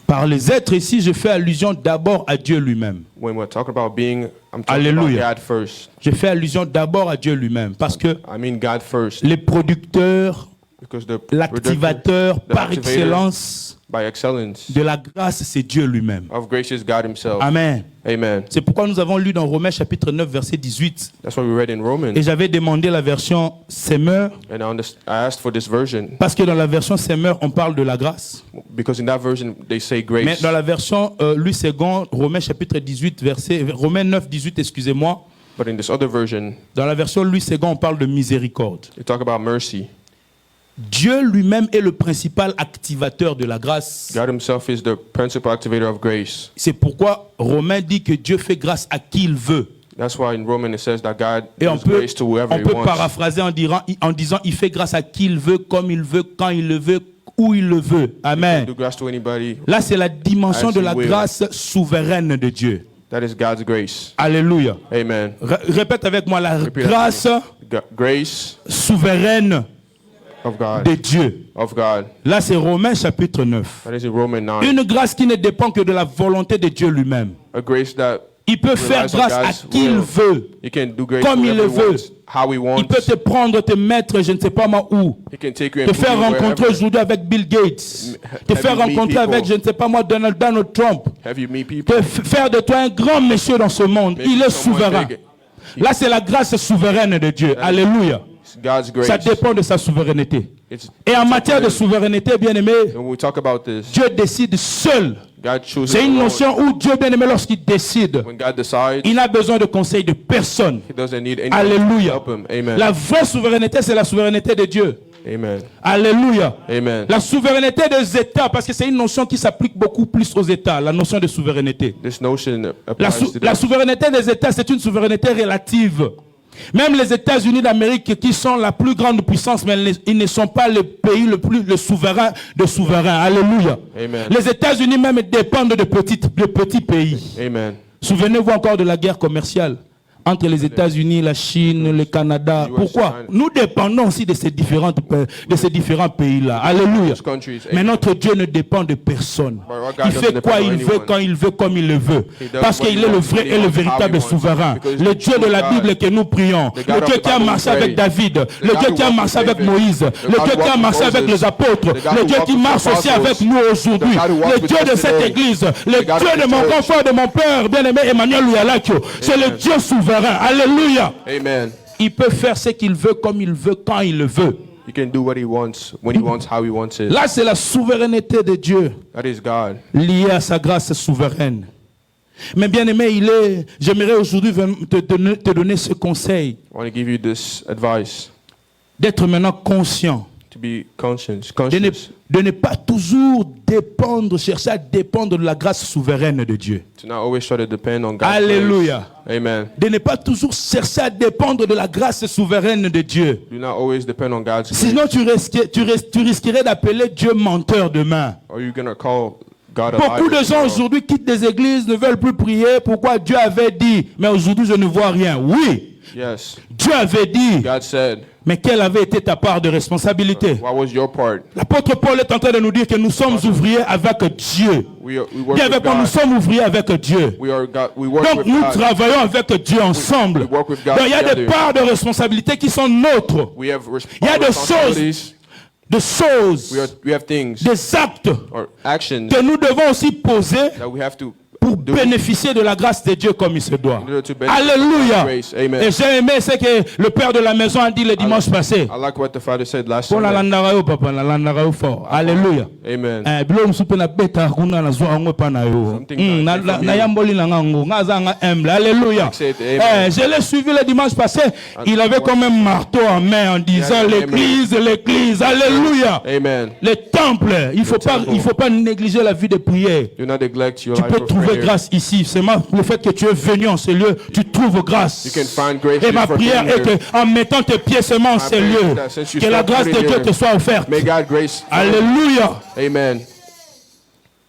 Par les êtres ici, je fais allusion d'abord à Dieu lui-même. When we're talking about being, I'm talking Hallelujah. about God first. Je fais allusion d'abord à Dieu lui-même parce que I mean God first. les producteurs, Because the l'activateur the par activator excellence by excellence de la grâce, c'est Dieu lui-même. of grace is God himself. Amen. Amen. C'est pourquoi nous avons lu dans Romains chapitre 9 verset 18 That's what we read in Romans. et j'avais demandé la version Semeur And I asked for this version parce que dans la version Semeur on parle de la grâce. because in that version they say Mais grace. dans la version Louis II, Romains chapitre 18 verset Romains 9 18 excusez-moi, But in this other version, dans la version Louis II on parle de miséricorde. they talk about mercy. Dieu lui-même est le principal activateur de la grâce. God himself is the principal activator of grace. C'est pourquoi Romain dit que Dieu fait grâce à qui il veut. That's why in Romans it says that God Et on gives peut, grace to whoever on he peut wants. paraphraser en disant il fait grâce à qui il veut, comme il veut, quand il le veut, où il le veut. Amen. Do grace to anybody. Là, c'est la dimension As de he la will. grâce souveraine de Dieu. That is God's grace. Alléluia. Amen. Répète avec moi, la Repeat after grâce me. Grace souveraine of God. de Dieu. Of God. Là, c'est Romains chapitre 9. That is in Romans 9. Une grâce qui ne dépend que de la volonté de Dieu lui-même. A grace that Il peut faire relies on grâce à God's qui il will. veut. He can do grace Comme il wherever le he veut. wants, how he wants. Il peut te prendre, te mettre, je ne sais pas moi où. He can take you and Te put faire you rencontrer wherever. aujourd'hui avec Bill Gates. Te Have faire you meet rencontrer people. avec, je ne sais pas moi, Donald Trump. Have you meet people. Te faire de toi un grand monsieur dans ce monde. Make Il you est someone souverain. big. Là, c'est la grâce souveraine de Dieu. Alléluia. It's God's grace. Ça dépend de sa souveraineté. It's Et en matière de souveraineté, bien aimé, when we talk about this, Dieu décide seul. God chooses C'est une alone. notion où Dieu, bien aimé, lorsqu'il décide, When God decides, il n'a besoin de conseil de personne. he doesn't need anyone Alléluia. to help him. Amen. La vraie souveraineté, c'est la souveraineté de Dieu. Amen. Alléluia. Amen. La souveraineté des États, parce que c'est une notion qui s'applique beaucoup plus aux États, la notion de souveraineté. This notion La, applies to la the- souveraineté des États, c'est une souveraineté relative. Même les États-Unis d'Amérique, qui sont la plus grande puissance, mais ils ne sont pas le pays le souverain de souverains. Alléluia. Amen. Les États-Unis même dépendent de petits pays. Amen. Souvenez-vous encore de la guerre commerciale entre les États-Unis, la Chine, le Canada. Pourquoi? Nous dépendons aussi de ces différents pays-là. Alléluia. Those countries, Mais notre Dieu ne dépend de personne. But our God Il fait doesn't quoi depend on il veut, anyone. quand il veut, comme il le veut. He does Parce what qu'il he est le wants, vrai when he et le wants, how véritable he wants. souverain. Because Le the Dieu true de la God, Bible que nous prions. the God Le of Dieu the qui a Bible marché we avec pray. David. The Le God Dieu who qui a walked marché with avec David. Moïse. The Le God Dieu who qui a walked with marché avec Moses. les apôtres. The God Le who Dieu walked qui with the marche aussi apostles. avec nous aujourd'hui. The God who walked Le with Dieu us de cette today. église. Le The God Dieu of de the mon church. grand frère, de mon père bien-aimé Emmanuel Louyalakio. C'est le Dieu souverain. Alléluia. Amen. Il peut faire ce qu'il veut, comme il veut, quand il le veut. He can do what he wants, when he wants, how he wants it. Là, c'est la souveraineté de Dieu That is God. liée à sa grâce souveraine. Mais bien aimé, j'aimerais aujourd'hui te donner ce conseil, I want to give you this advice d'être maintenant conscient, to be conscious. de ne pas toujours chercher à dépendre de la grâce souveraine de Dieu. To not always try to depend on God's Alléluia. grace. Amen. De ne pas toujours chercher à dépendre de la grâce souveraine de Dieu. Do not always depend on God's grace. Sinon, tu risquerais d'appeler Dieu menteur demain. Or you're going to call God a Beaucoup liar de gens tomorrow. aujourd'hui quittent des églises, ne veulent plus prier. Pourquoi? Dieu avait dit, mais aujourd'hui je ne vois rien. Oui, Yes. Dieu avait dit, God said, mais quelle avait été ta part de responsabilité? what was your part? L'apôtre Paul est en train de nous dire que nous sommes ouvriers avec Dieu. We work Dis with avec moi, nous God. sommes ouvriers avec Dieu. We work Donc with nous God. travaillons avec Dieu ensemble. we work with God Donc il y a des together. parts de responsabilité qui sont nôtres. We have Il y a des responsibilities. Des choses, We have things des actes or actions que nous devons aussi poser that we have to pour bénéficier de la grâce de Dieu comme il se doit. In order to benefit Alléluia. from grace. Amen. Et j'ai aimé ce que le père de la maison a dit le dimanche passé. I like what the father said last Pour la Sunday. landara yo, papa, la landara yo fort. Alléluia. Amen. Bilo msupe na beta kuna na zo ango pa na yo. Something that came from Na you. yamboli na ngango, ngaza nga humble. Alléluia. Said amen. Je l'ai suivi le dimanche passé. Il avait comme un marteau en main en disant Yeah, l'église, l'église. Alléluia. Amen. Le temple, il faut pas négliger la vie de prière. Do not neglect your Tu life peux of trouver prayer. grâce ici. C'est le fait que tu es venu en ce lieu, tu trouves grâce. You can find grace Et ma for prière being est here. que en mettant tes pieds seulement en ce pray lieu, that since you que la start grâce de putting Dieu your- te soit offerte. May God grace. Alléluia. Amen.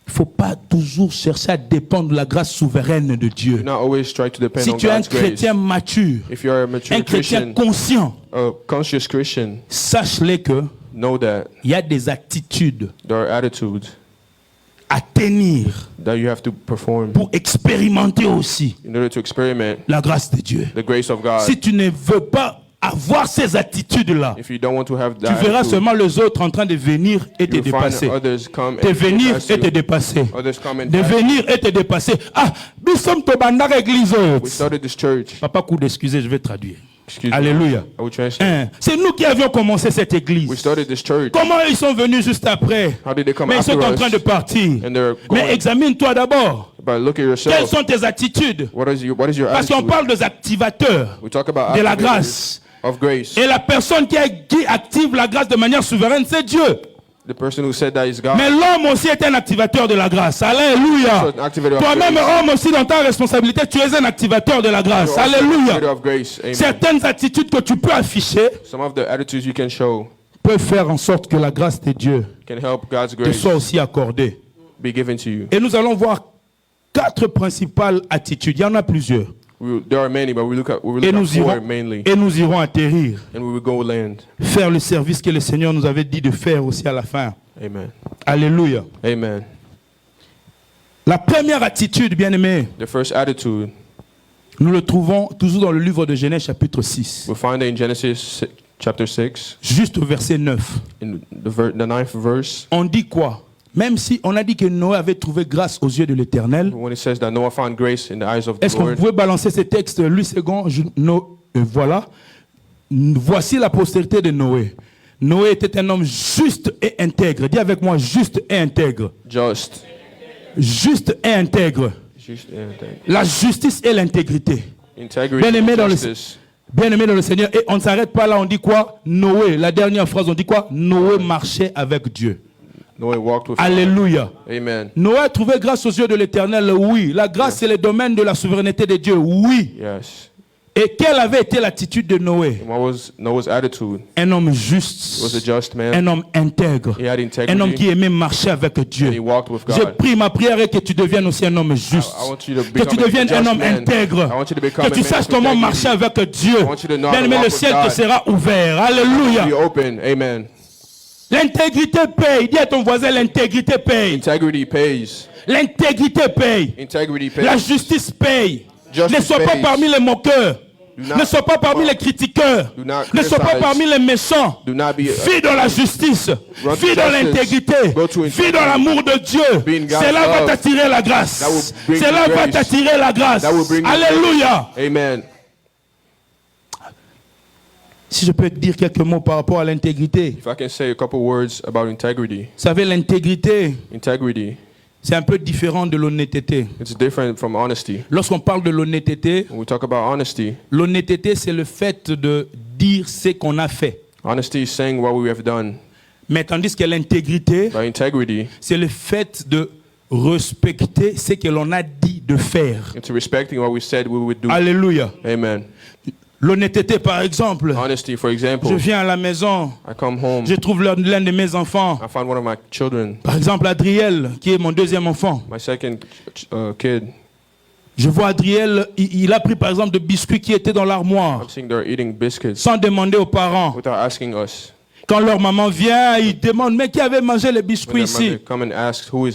Il ne faut pas toujours chercher à dépendre de la grâce souveraine de Dieu. Do not always try to depend Si on tu es un God's grace. chrétien mature, If you are a mature un chrétien Christian, conscient, a conscious Christian, sache-le que know that il y a des attitudes there are attitudes à tenir that you have to perform pour expérimenter aussi in order to experiment la grâce de Dieu. the grace of God. Si tu ne veux pas avoir ces attitudes-là, If you don't want to have tu that verras attitude, seulement les autres en train de venir et te you'll find dépasser. others come De and venir pass et te you. dépasser. Others come and De pass. venir et te dépasser. Ah, nous sommes au bandar église. We started this church. Papa, coup d'excuser, je vais traduire. Excuse Alléluia. me. I will translate. Hein, c'est nous qui avions commencé cette église. We started this church. Comment ils sont venus juste après? How did they come Mais ils sont after en train us? de partir. And they're going. Mais examine-toi d'abord. But look at Quelles yourself. sont tes attitudes? What is your Parce qu'on attitude? parle des activateurs We talk about de la activators grâce. of grace. Et la personne qui active la grâce de manière souveraine, c'est Dieu. The person who said that is God. Mais l'homme aussi est un activateur de la grâce. Alléluia. So an activator of Toi-même, grace. homme aussi, dans ta responsabilité, tu es un activateur de la grâce. You're also an Alléluia. activator of grace. Amen. Certaines attitudes que tu peux afficher Some of the attitudes you can show peuvent faire en sorte que la grâce de Dieu can help God's te grace soit aussi accordée. be given to you. Et nous allons voir 4 principales attitudes. Il y en a plusieurs. There are many, but we look at Et four nous irons, mainly, et nous irons atterrir, and we will go land. faire le service que le Seigneur nous avait dit de faire aussi à la fin. Amen. Alléluia. Amen. La première attitude, bien-aimé, The first attitude nous le trouvons toujours dans le livre de Genèse chapitre 6, we'll find it in Genesis chapter 6, juste au verset 9. in the ninth verse, On dit quoi? Même si on a dit que Noé avait trouvé grâce aux yeux de l'Éternel, when it says that Noah found grace in the eyes of the est-ce que vous Lord. pouvez balancer ce texte, lui second, voilà. Voici la postérité de Noé. Noé était un homme juste et intègre. Dis avec moi, juste et intègre. Just. Juste et intègre. Just and La justice et l'intégrité. integrity, Bien-aimé dans le justice. Bien-aimé dans le Seigneur. Et on ne s'arrête pas là, on dit quoi? Noé, la dernière phrase, on dit quoi? Noé marchait avec Dieu. Noah walked with God. Alléluia. Amen. Noé a trouvé grâce aux yeux de l'Éternel, oui. La grâce, c'est le domaine de la souveraineté de Dieu, oui. Yes. Et quelle avait été l'attitude de Noé? And what was Noah's attitude? Un homme He juste, was a just man. un homme intègre, He had un homme qui integrity. aimait marcher avec And he Dieu. walked with Je God. prie, ma prière est que tu deviennes aussi un homme juste. I want you to Que become tu deviennes a un just homme man. intègre. I want you to become Que tu a man saches of comment integrity. marcher avec Dieu. I want you to know how to Bien-aimé, walk le with ciel te God. sera ouvert. Alléluia. Be open. Amen. L'intégrité paye. Dis à ton voisin, l'intégrité paye. Integrity pays. L'intégrité paye. Integrity pays. La justice paye. Justice Ne sois pas pays. parmi les moqueurs. Do not- Ne sois pas parmi les critiqueurs. Do not Ne sois pas criticize. parmi les méchants. Do not be Vis dans la justice. Run to Vis dans justice. l'intégrité. Go to Vis integrity. dans l'amour de Dieu. Be in God's Cela va love. t'attirer la grâce. That will bring Cela you va grace. t'attirer la grâce. That will bring you Alléluia. Amen. Si je peux te dire quelques mots par rapport à l'intégrité. If I can say a couple words about integrity. Vous savez, l'intégrité, Integrity, c'est un peu différent de l'honnêteté. it's different from honesty. Lorsqu'on parle de l'honnêteté, When we talk about honesty, l'honnêteté, c'est le fait de dire ce qu'on a fait. honesty is saying what we have done. Mais tandis que l'intégrité, By integrity, c'est le fait de respecter ce que l'on a dit de faire. it's respecting what we said we would do. Alléluia. Amen. L'honnêteté, par exemple. Honesty, for Je example, viens à la maison, I come home, je trouve l'un de mes enfants. I find one of my children, Par exemple, Adriel, qui est mon deuxième enfant. my second kid. Je vois Adriel, il a pris par exemple des biscuits qui étaient dans l'armoire, I'm seeing they're eating biscuits sans demander aux parents. without asking us. Quand leur maman vient, ils demandent, mais qui avait mangé les When biscuits their mother ici? come and ask who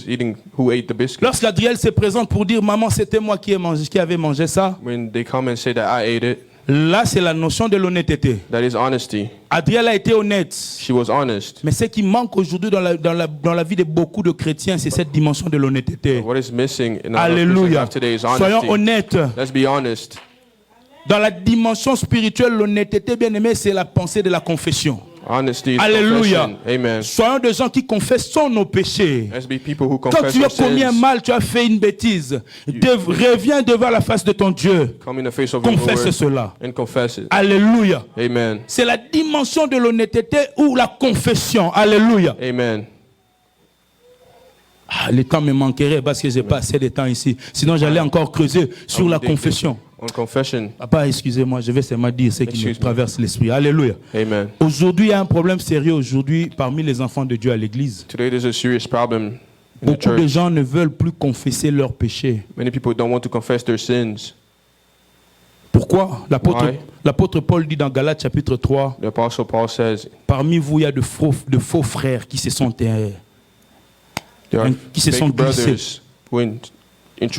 ate the biscuits. Lorsqu'Adriel se présente pour dire, maman, c'était moi qui avais mangé ça, When they come and say that I ate it, Là, c'est la notion de l'honnêteté. That is honesty. Adriel a été honnête. She was honest. Mais ce qui manque aujourd'hui dans la vie de beaucoup de chrétiens, c'est cette dimension de l'honnêteté. What is missing in the life of Alléluia. Christians today is Soyons honesty. honnêtes. Let's be honest. Dans la dimension spirituelle, l'honnêteté, bien aimé, c'est la pensée de la confession. Honesty is Alléluia. confession. Amen. Soyons des gens qui confessons nos péchés. Let's be people who Quand confess tu their as commis un sins. mal, tu as fait une bêtise, reviens devant la face de ton Dieu. Come in the face of your Confesse Lord cela. and confess it. Alléluia. Amen. C'est la dimension de l'honnêteté ou la confession. Alléluia. Amen. Ah, le temps me manquerait parce que j'ai pas assez de temps ici. Sinon, j'allais encore creuser sur la confession. On confession. Papa, excusez-moi, je vais seulement dire ce qui me Excuse me. traverse l'esprit. Alléluia. Amen. Aujourd'hui, il y a un problème sérieux aujourd'hui parmi les enfants de Dieu à l'église. Today there's a serious problem in the Beaucoup de church. gens ne veulent plus confesser leurs péchés. Many people don't want to confess their sins. Pourquoi? Why? L'apôtre Paul dit dans Galates chapitre 3, The Apostle Paul says parmi vous, il y a de faux frères qui se sont there are qui se sont fake glissés. brothers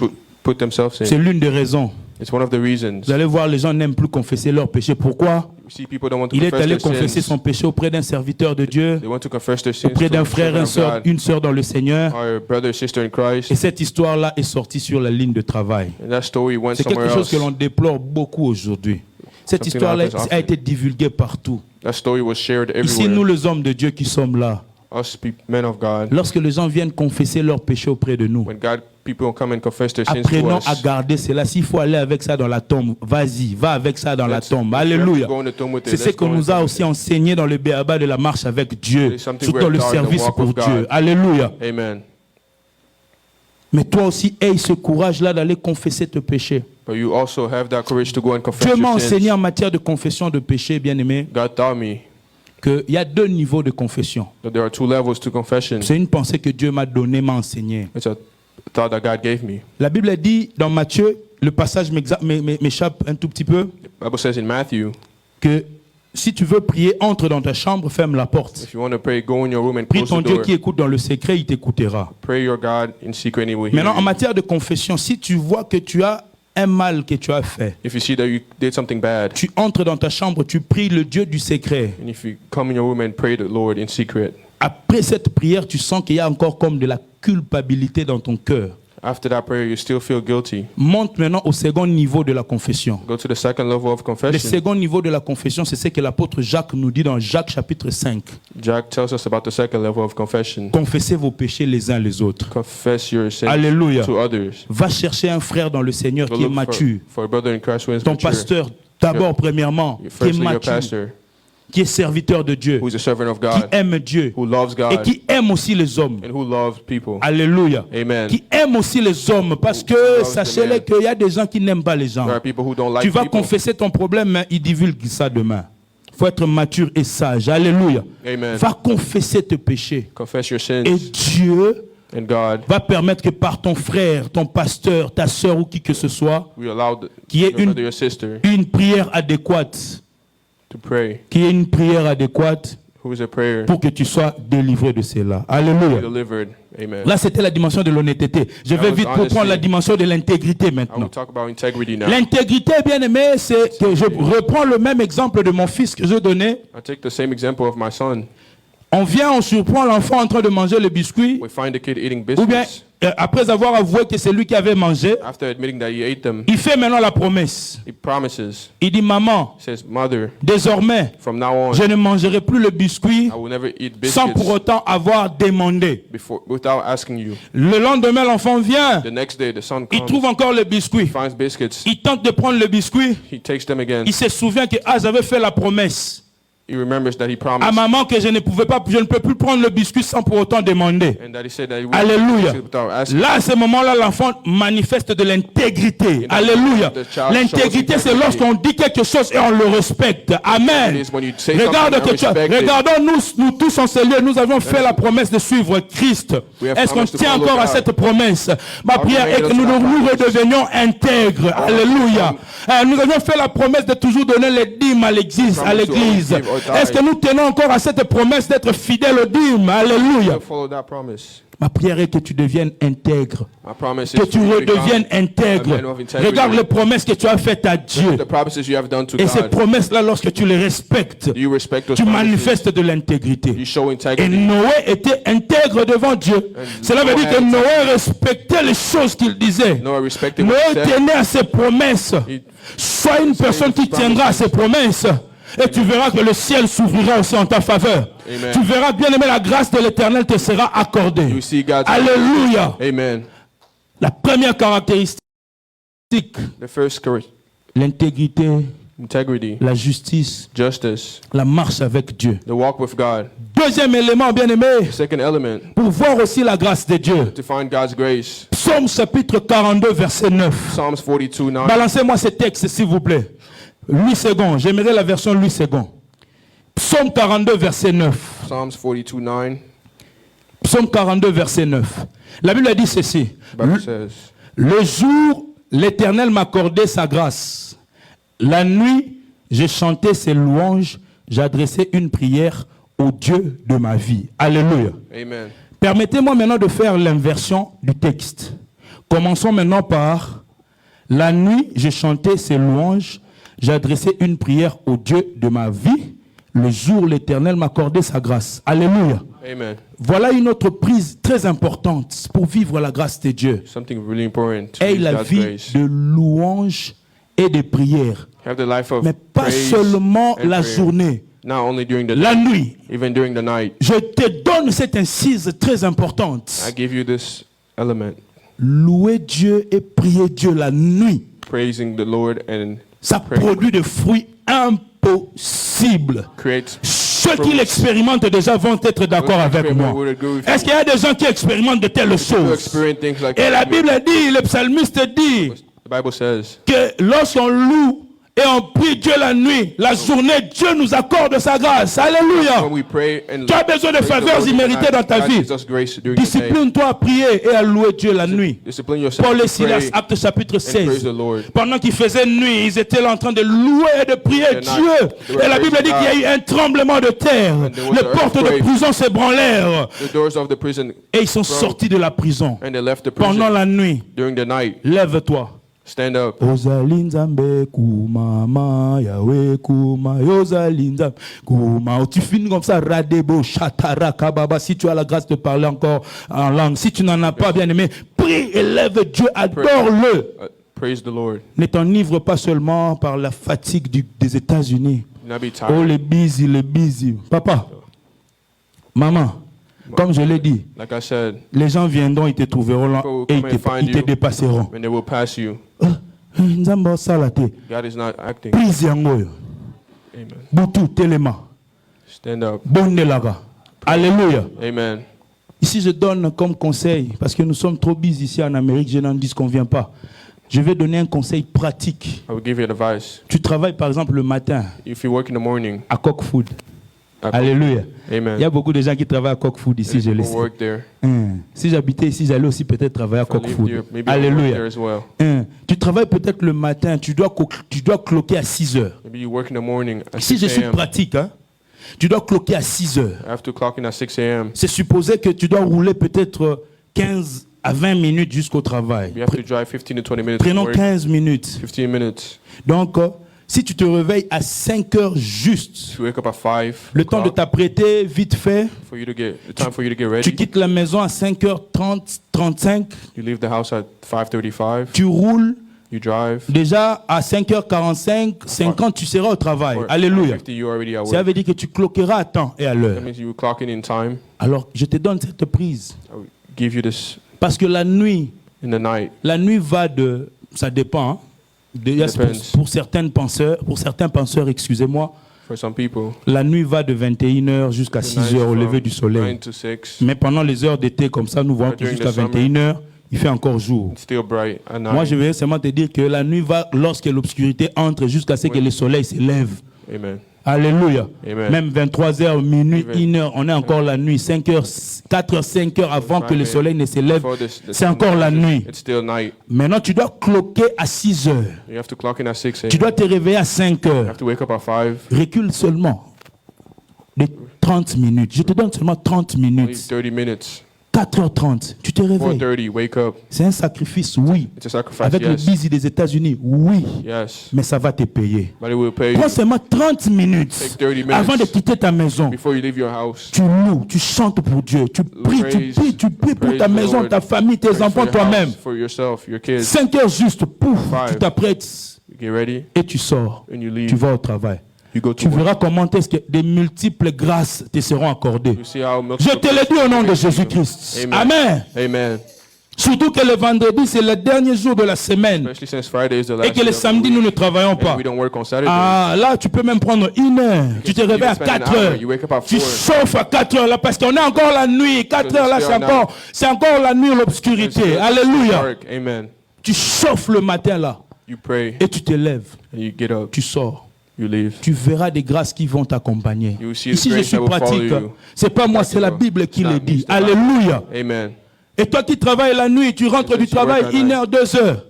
who put themselves C'est in. l'une des raisons. It's one of the reasons. Vous allez voir, les gens n'aiment plus confesser leurs péchés. Pourquoi? You see, people don't want to Il est confess allé their confesser sins. son péché auprès d'un serviteur de Dieu, They want to confess their sins auprès to d'un a frère, servant of God, une sœur dans le Seigneur. or a brother or sister in Et Christ. cette histoire-là est sortie sur la ligne de travail. And that story went C'est quelque somewhere chose else. que l'on déplore beaucoup aujourd'hui. Cette Something histoire-là happens often. a été divulguée partout. That story was shared Ici, nous, everywhere. les hommes de Dieu qui sommes là, Men of God. lorsque les gens viennent confesser leurs péchés auprès de nous, When people come and confess their sins to apprenons us. à garder cela. S'il faut aller avec ça dans la tombe, vas-y, va avec ça dans la tombe. Alléluia. Go in the tomb with it. C'est ce Let's que go in nous the a tomb aussi with it. enseigné dans le béaba de la marche avec Dieu, It's something surtout we're dans le taught in the service walk pour of Dieu. God. Alléluia. Amen. Mais toi aussi, aie ce courage-là d'aller confesser tes péchés. But you also have that courage to go and confess Dieu m'a your enseigné sins. en matière de confession de péché, bien-aimé, God taught me qu'il y a 2 niveaux de confession. that there are 2 levels to confession. C'est une pensée que Dieu m'a donnée, m'a enseignée. It's a thought that God gave me. La Bible dit dans Matthieu, le passage m'échappe un tout petit peu, The Bible says in Matthew, que si tu veux prier, entre dans ta chambre, ferme la porte. if you want to pray, go in your room and Prie close ton the Dieu door. qui écoute dans le secret, il t'écoutera. Pray your God in secret and he will hear Maintenant, en you. matière de confession, si tu vois que tu as un mal que tu as fait, If you see that you did something bad, tu entres dans ta chambre, tu pries le Dieu du secret. and if you come in your room and pray the Lord in secret, Après cette prière, tu sens qu'il y a encore comme de la culpabilité dans ton cœur. after that prayer you still feel guilty, Monte maintenant au second niveau de la confession. go to the second level of Le confession. second niveau de la confession, c'est ce que l'apôtre Jacques nous dit dans Jacques chapitre 5. Jack tells us about the second level of confession. Confessez vos péchés les uns les autres. Confess your sins Alléluia. to others. Va chercher un frère dans le Seigneur Go qui est look mature. for a brother in Christ who is Ton mature. pasteur, d'abord, premièrement, qui est Firstly, your mature, pastor, qui est serviteur de Dieu, who is a servant of qui God, aime Dieu who loves et God, qui aime aussi les hommes. and who loves people. Alléluia. Amen. Qui aime aussi les hommes parce que loves the sachez-le man. qu'il y a des gens qui n'aiment pas les gens. There are people who don't like Tu vas people. confesser ton problème, mais ils divulguent ça demain. Il faut être mature et sage. Alléluia. Amen. Va confesser tes péchés. Confess your sins, Et Dieu and God va permettre que par ton frère, ton pasteur, ta soeur ou qui que ce soit, will allow Qui est your une- brother or sister une prière adéquate, to pray, qui est une prière adéquate who is a prayer, pour que tu sois délivré de cela. be Alléluia. delivered. Amen. Là, c'était la dimension de l'honnêteté. Je vais was vite pour honesty. prendre la dimension de l'intégrité I will maintenant. talk about integrity now. L'intégrité, bien aimé, c'est que je reprends le même exemple de mon fils que je donnais. I take the same example of my son. On vient, on surprend l'enfant en train de manger le biscuit, We find the kid eating ou bien biscuits. après avoir avoué que c'est lui qui avait mangé, After admitting that he ate them, il fait maintenant la promesse. he promises, Il dit, maman, he says, Mother, désormais, from now on, je ne mangerai plus le biscuit I will never eat sans pour biscuits autant avoir demandé. without asking you. Le lendemain, l'enfant vient, The next day, the son il comes, trouve encore le biscuit. finds biscuits, Il tente de prendre le biscuit, he takes them again. il se souvient que j'avais fait la promesse He remembers that he à promised, maman que je ne peux plus prendre le biscuit sans pour autant demander. and that he said that he would Alléluia. without asking. Là, à ce moment-là, l'enfant manifeste de l'intégrité. Alléluia. L'intégrité, c'est lorsqu'on dit quelque chose et on le respecte. Amen. It is when you say Regarde something que tu as. and respect it. Regardons, nous tous en ce lieu, nous avons fait la promesse de suivre Christ. We have Est-ce qu'on promised to tient follow encore à God. cette promesse? Ma Are we prière est que made nous us that nous promise? redevenions intègres. Alléluia. Nous avions fait la promesse de toujours donner les dîmes à l'église. Promise to always give or die. Est-ce que nous tenons encore à cette promesse d'être fidèles aux dîmes? Alléluia. To follow that promise. Ma prière est que tu deviennes intègre. My promise Que is tu for you to redeviennes become a intègre. man of integrity. Regarde les promesses que tu as faites à Dieu. The promises you have done to Et ces God. promesses-là, lorsque tu les respectes, You respect those tu promises. manifestes de You l'intégrité. show Et integrity. Noé était intègre devant Dieu. Cela veut dire que Noé respectait les choses qu'il disait. Noah respected Noé what he said. tenait à ses promesses. Sois une personne qui tiendra à ses promesses. Et tu verras que le ciel s'ouvrira aussi en ta faveur. Amen. Tu verras, bien aimé, la grâce de l'Éternel te sera accordée. You see God's Alléluia. Amen. La première caractéristique, The first l'intégrité, integrity, la justice, justice, la marche avec Dieu. the walk with God. Deuxième élément, bien aimé, Second element, pour voir aussi la grâce de Dieu. to find God's grace. Psaume chapitre 42, verset 9. Psalms 42:9. Balancez-moi ce texte, s'il vous plaît. 8 secondes. J'aimerais la version 8 secondes. Psaume 42, verset 9. Psalms 42:9. Psaume 42, verset 9. La Bible dit ceci. The Bible says, Le jour, l'Éternel m'accordait sa grâce. La nuit, j'ai chanté ses louanges. J'adressais une prière au Dieu de ma vie. Alléluia. Amen. Permettez-moi maintenant de faire l'inversion du texte. Commençons maintenant par la nuit, j'ai chanté ses louanges. J'adressais une prière au Dieu de ma vie. Le jour, l'Éternel m'accordait sa grâce. Alléluia. Amen. Voilà une autre prise très importante pour vivre la grâce de Dieu. Something really important to Aie use la God's vie grace. de louange et de prière. Have the life of Mais pas praise seulement and la prayer. journée, Not only during the la nuit. even during the night. Je te donne cette incise très importante. I give you this element, Louer Dieu et prier Dieu la nuit. praising the Lord and Ça praying produit des fruits impossibles. creates. Ceux qui l'expérimentent déjà vont être d'accord avec moi. Est-ce qu'il y a des gens qui expérimentent de telles You choses? experience things like Et la that. Bible dit, le psalmiste dit The Bible says, que lorsqu'on loue et on prie Dieu la nuit, la journée, Dieu nous accorde sa grâce. Alléluia. when we pray and Tu as besoin de praise the faveurs Lord imméritées at dans night, ta God vie. gives us grace during the day. Discipline-toi à prier et à louer Dieu la nuit. Discipline yourself Paul et to Silas, pray acte chapitre and praise 16. the Lord. Pendant qu'ils faisaient nuit, ils étaient là en train de louer et de prier night, Dieu. they were Et la Bible dit praising qu'il y a eu un tremblement de terre. there was Les an portes de earthquake. prison s'ébranlèrent. The doors of the prison Et ils sont sortis de la prison. and they left the prison Pendant la nuit, during the night. lève-toi. Stand up. Ozali nzambe kumama yawe kuma yozali nzambe kuma. Tu finis comme ça radebo chatara kababa. Si tu as la grâce de parler encore en langue, si tu n'en as pas, bien aimé, prie, élève Dieu, adore-le. Praise the Lord. Ne t'enivre pas seulement par la fatigue des États-Unis. Not be Oh, tired. les busy. Papa, maman, comme je l'ai dit, Like I said, les gens viendront, ils te trouveront là People will et come and find ils te you. dépasseront. when they will pass you, Nzambe osala te. God is not acting. Prise yango oyo. Amen. Butu telema. Stand up. Bondelaka. Alléluia. Amen. Ici, je donne comme conseil, parce que nous sommes trop busy ici en Amérique, je n'en dis qu'on ne vient pas. Je vais donner un conseil pratique. I will give you advice. Tu travailles par exemple le matin If you work in the morning, à Coq Food. I- Alléluia. Il y Amen. a beaucoup de gens qui travaillent à Coq Food ici, je le People sais. work there. Si j'habitais ici, j'allais aussi peut-être travailler à If I Coq lived Food. here, maybe I would work there Alléluia. as well. Tu travailles peut-être le matin, tu dois cloquer à 6 heures. Maybe you work in the morning at Si 6 je suis a.m. pratique, hein, tu dois cloquer à 6 heures. I have to clock in at 6 a.m. C'est supposé que tu dois rouler peut-être 15 à 20 minutes jusqu'au travail. You have to drive 15 to 20 minutes to Prenons work. 15 minutes. 15 minutes. Donc, si tu te réveilles à 5 heures juste, To wake up at 5 le temps de o'clock, t'apprêter vite fait, for you to get the time for you to get tu ready. quittes la maison à 5h30, 35, You leave the house at 5:35. tu roules, You drive. déjà à 5h45, 50, tu seras au travail. Or Alléluia. 5:50, you're already at Ça work. veut dire que tu cloqueras à temps et à That l'heure. means you clock in time. Alors, je te donne cette prise. I will give you this Parce que la nuit in the night. va de... Ça dépend. Hein. Depends. Pour certains penseurs, excusez-moi, For some people, la nuit va de 21h jusqu'à the 6h night au from lever du soleil. 9 to 6. Mais pendant les heures d'été, comme ça, nous voyons que During jusqu'à the summer, 21h, il fait encore jour. It's still bright at night. Moi, je vais seulement te dire que la nuit va, lorsque l'obscurité entre, jusqu'à ce que le soleil se lève. Amen. Alléluia. Amen. Même 23h, minuit, Even 1h, on est encore la nuit. 5h, 4h, 5h avant que le soleil ne se lève, Before the c'est sun encore la rises, nuit. It's still night. Maintenant, tu dois cloquer à 6h. You have to clock in at 6 Tu a.m. dois te réveiller à You 5h. have to wake up at 5. Recule seulement de 30 minutes. Je te donne seulement 30 Only minutes. 30 minutes. 4h30, tu te réveilles. 4:30, wake up. C'est un sacrifice, oui. It's a sacrifice, Avec le yes. busy des États-Unis, oui. Yes. Mais ça va te payer. But it will pay you Prends seulement 30 minutes Take 30 minutes. avant de quitter ta maison. before you leave your house. Tu loues, tu chantes pour Dieu, tu pries, tu pries pour ta praise the maison, Lord. ta famille, tes Pray for enfants, your toi-même. house, for yourself, your kids. 5 heures juste, pouf, Five. tu t'apprêtes You get ready et tu sors. and you leave. Tu vas au travail. You go to Tu work. verras comment est-ce que des multiples grâces te seront accordées. You see how Je te le dis au nom de Jésus-Christ. Amen. Amen. Surtout que le vendredi, c'est le dernier jour de la semaine. Especially since Friday is the Et last que le day of the samedi, week, nous ne travaillons and pas. we don't work on Saturdays. Ah, là, tu peux même prendre 1 heure. Tu te You can réveilles à spend an 4 hour. heures. You wake up at Tu 4. chauffes à 4 heures là parce qu'on est encore la nuit. 4 heures là, c'est encore la nuit, It's l'obscurité. still Alléluia. dark. Amen. Tu chauffes le matin là You pray et tu te lèves. and you get up. Tu sors. You leave. Tu verras des grâces qui vont t'accompagner. You will see the Ici, je grace suis that will follow pratique. you. C'est pas moi, c'est la Bible qui It's le not dit. me, it's the Bible. Alléluia. Amen. Et toi qui travailles la nuit, tu rentres du travail 1 heure, 2 heures.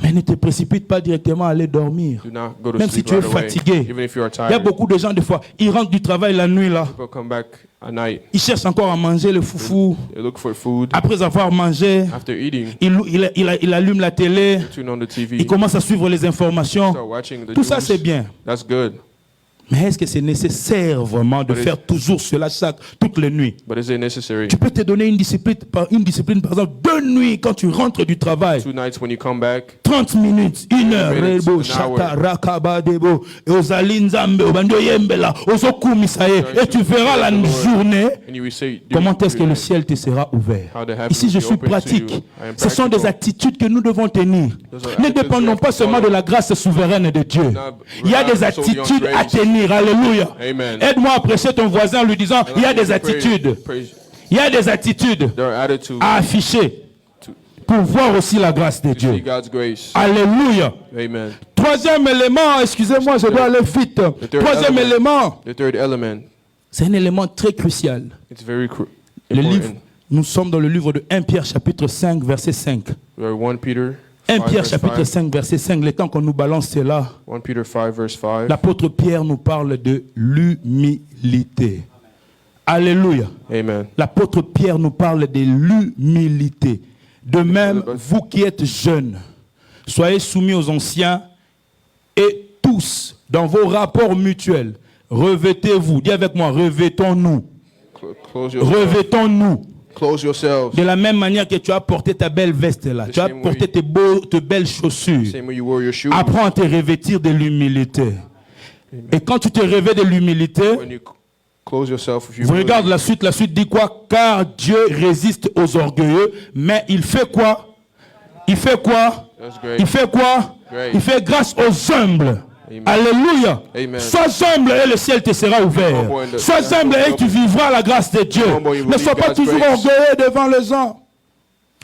Mais ne te précipite pas directement à aller dormir. Do not go to Même si sleep tu es right away, fatigué. even if you are Il y a tired. beaucoup de gens, des fois, ils rentrent du travail la nuit là. People come back at night. Ils cherchent encore à manger le foufou. They look for food. Après avoir mangé, After eating, il allume la télé. tune on the TV. Il commence à suivre les informations. Start watching the Tout ça, news. c'est bien. That's good. Mais est-ce que c'est nécessaire vraiment de faire toujours cela toutes les nuits? But is it necessary? Tu peux te donner une discipline, par exemple, 2 nuits quand tu rentres du travail. 2 nights when you come back, 30 minutes, 1 heure, minutes, Rebo, an Shata, hour. Rakaba, Debo, Ozali Nzambe, Obando Yembela, Ozoku Misae, et tu verras la journée and you will say, comment est-ce que le ciel te sera ouvert. How the heavens Ici, je will be suis open to pratique. you. I am Ce sont des practical. attitudes que nous devons tenir. Those are Ne attitudes dépendons we have pas to seulement follow. de la grâce souveraine de Dieu. Not Il y a des rely solely on attitudes à grace. tenir. Alléluia. Amen. Aide-moi à prêcher ton voisin en lui disant, il y a des attitudes. Il y a des attitudes There are attitudes à afficher pour voir aussi la grâce de to see Dieu. God's grace. Alléluia. Amen. Troisième élément, excusez-moi, je dois aller vite. third Troisième element. élément, The third element, c'est un élément très crucial. it's very Le livre, important. nous sommes dans le livre de 1 Pierre chapitre 5 verset 5. We are 1 Peter 1 5, Pierre verse chapitre 5. 5 verset 5, le temps qu'on nous balance c'est là. 1 Peter 5 verse 5. L'apôtre Pierre nous parle de l'humilité. Alléluia. Amen. L'apôtre Pierre nous parle de l'humilité. De même, vous qui êtes jeunes, soyez soumis aux anciens et tous, dans vos rapports mutuels, revêtez-vous. Dis avec moi, revêtons-nous. Close yourself. Revêtons-nous. Close yourselves. De la même manière que tu as porté ta belle veste là, tu as same porté way- tes belles chaussures. Same way you wore your shoes. Apprends à te revêtir de l'humilité. Et quand tu te revêts de l'humilité, When you close yourself with vous regardez humility, la suite dit quoi? Car Dieu résiste aux orgueilleux, mais il fait quoi? Il fait quoi? That's great. Il fait quoi? Great. Il fait grâce aux humbles. Amen. Alléluia. Amen. Sois humble et le ciel te sera ouvert. humble and the- Sois humble et tu vivras la grâce de Dieu. humble, you will Ne sois be pas God's toujours grace. orgueilleux devant les gens.